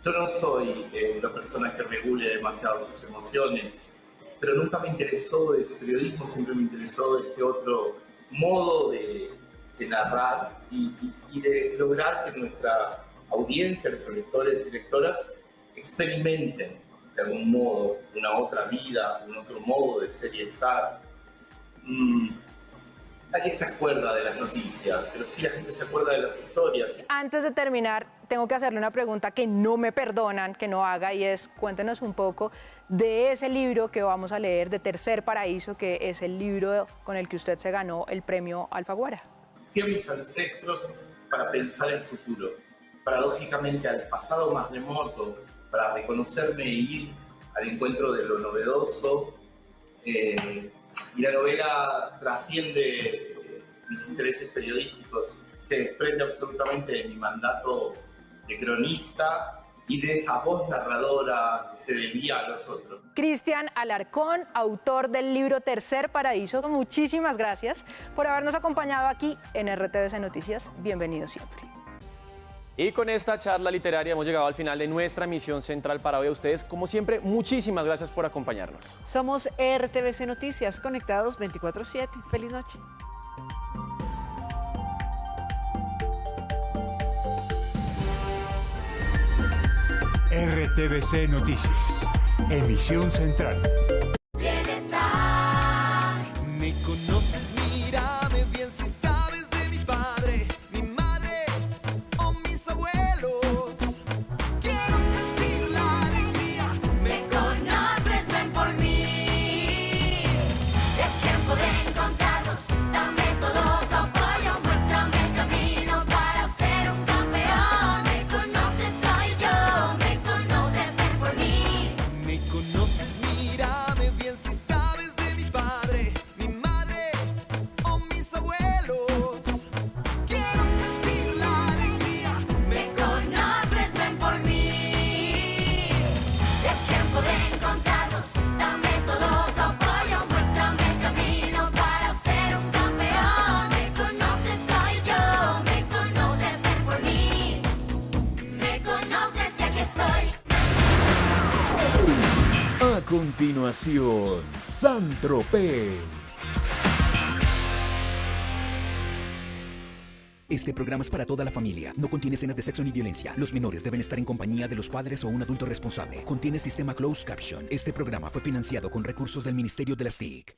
Yo no soy una persona que regule demasiado sus emociones, pero nunca me interesó ese periodismo, siempre me interesó este otro modo de narrar y de lograr que nuestra audiencia, nuestros lectores y lectoras experimenten de algún modo una otra vida, un otro modo de ser y estar. Nadie se acuerda de las noticias, pero sí la gente se acuerda de las historias. Antes de terminar, tengo que hacerle una pregunta que no me perdonan que no haga, y es, cuéntenos un poco de ese libro que vamos a leer, de Tercer Paraíso, que es el libro con el que usted se ganó el premio Alfaguara. Fui a mis ancestros para pensar el futuro, paradójicamente al pasado más remoto, para reconocerme e ir al encuentro de lo novedoso. Y la novela trasciende mis intereses periodísticos, se desprende absolutamente de mi mandato de cronista y de esa voz narradora que se debía a los otros. Cristian Alarcón, autor del libro Tercer Paraíso, muchísimas gracias por habernos acompañado aquí en RTVC Noticias. Bienvenido siempre. Y con esta charla literaria hemos llegado al final de nuestra misión central para hoy. A ustedes, como siempre, muchísimas gracias por acompañarnos. Somos RTVC Noticias, conectados 24/7. Feliz noche. RTVC Noticias, emisión central. Me conoces, mírame bien si sabes de mi padre, mi madre o mis abuelos. Quiero sentir la alegría. Me conoces, ven por mí. Es tiempo de encontrarnos. Dame todo tu apoyo, muéstrame el camino para ser un campeón. Me conoces, soy yo. Me conoces, ven por mí. Me conoces, mírame bien si sabes de mi padre, mi madre o mis abuelos. Quiero sentir la alegría. Me conoces, ven por mí. Es tiempo de encontrarnos. Dame todo tu apoyo, muéstrame el camino para ser un campeón. Me conoces, soy yo. Me conoces, ven por mí. Me conoces y aquí estoy. A continuación, Saint-Tropez. Este programa es para toda la familia. No contiene escenas de sexo ni violencia. Los menores deben estar en compañía de los padres o un adulto responsable. Contiene sistema closed caption. Este programa fue financiado con recursos del Ministerio de las TIC.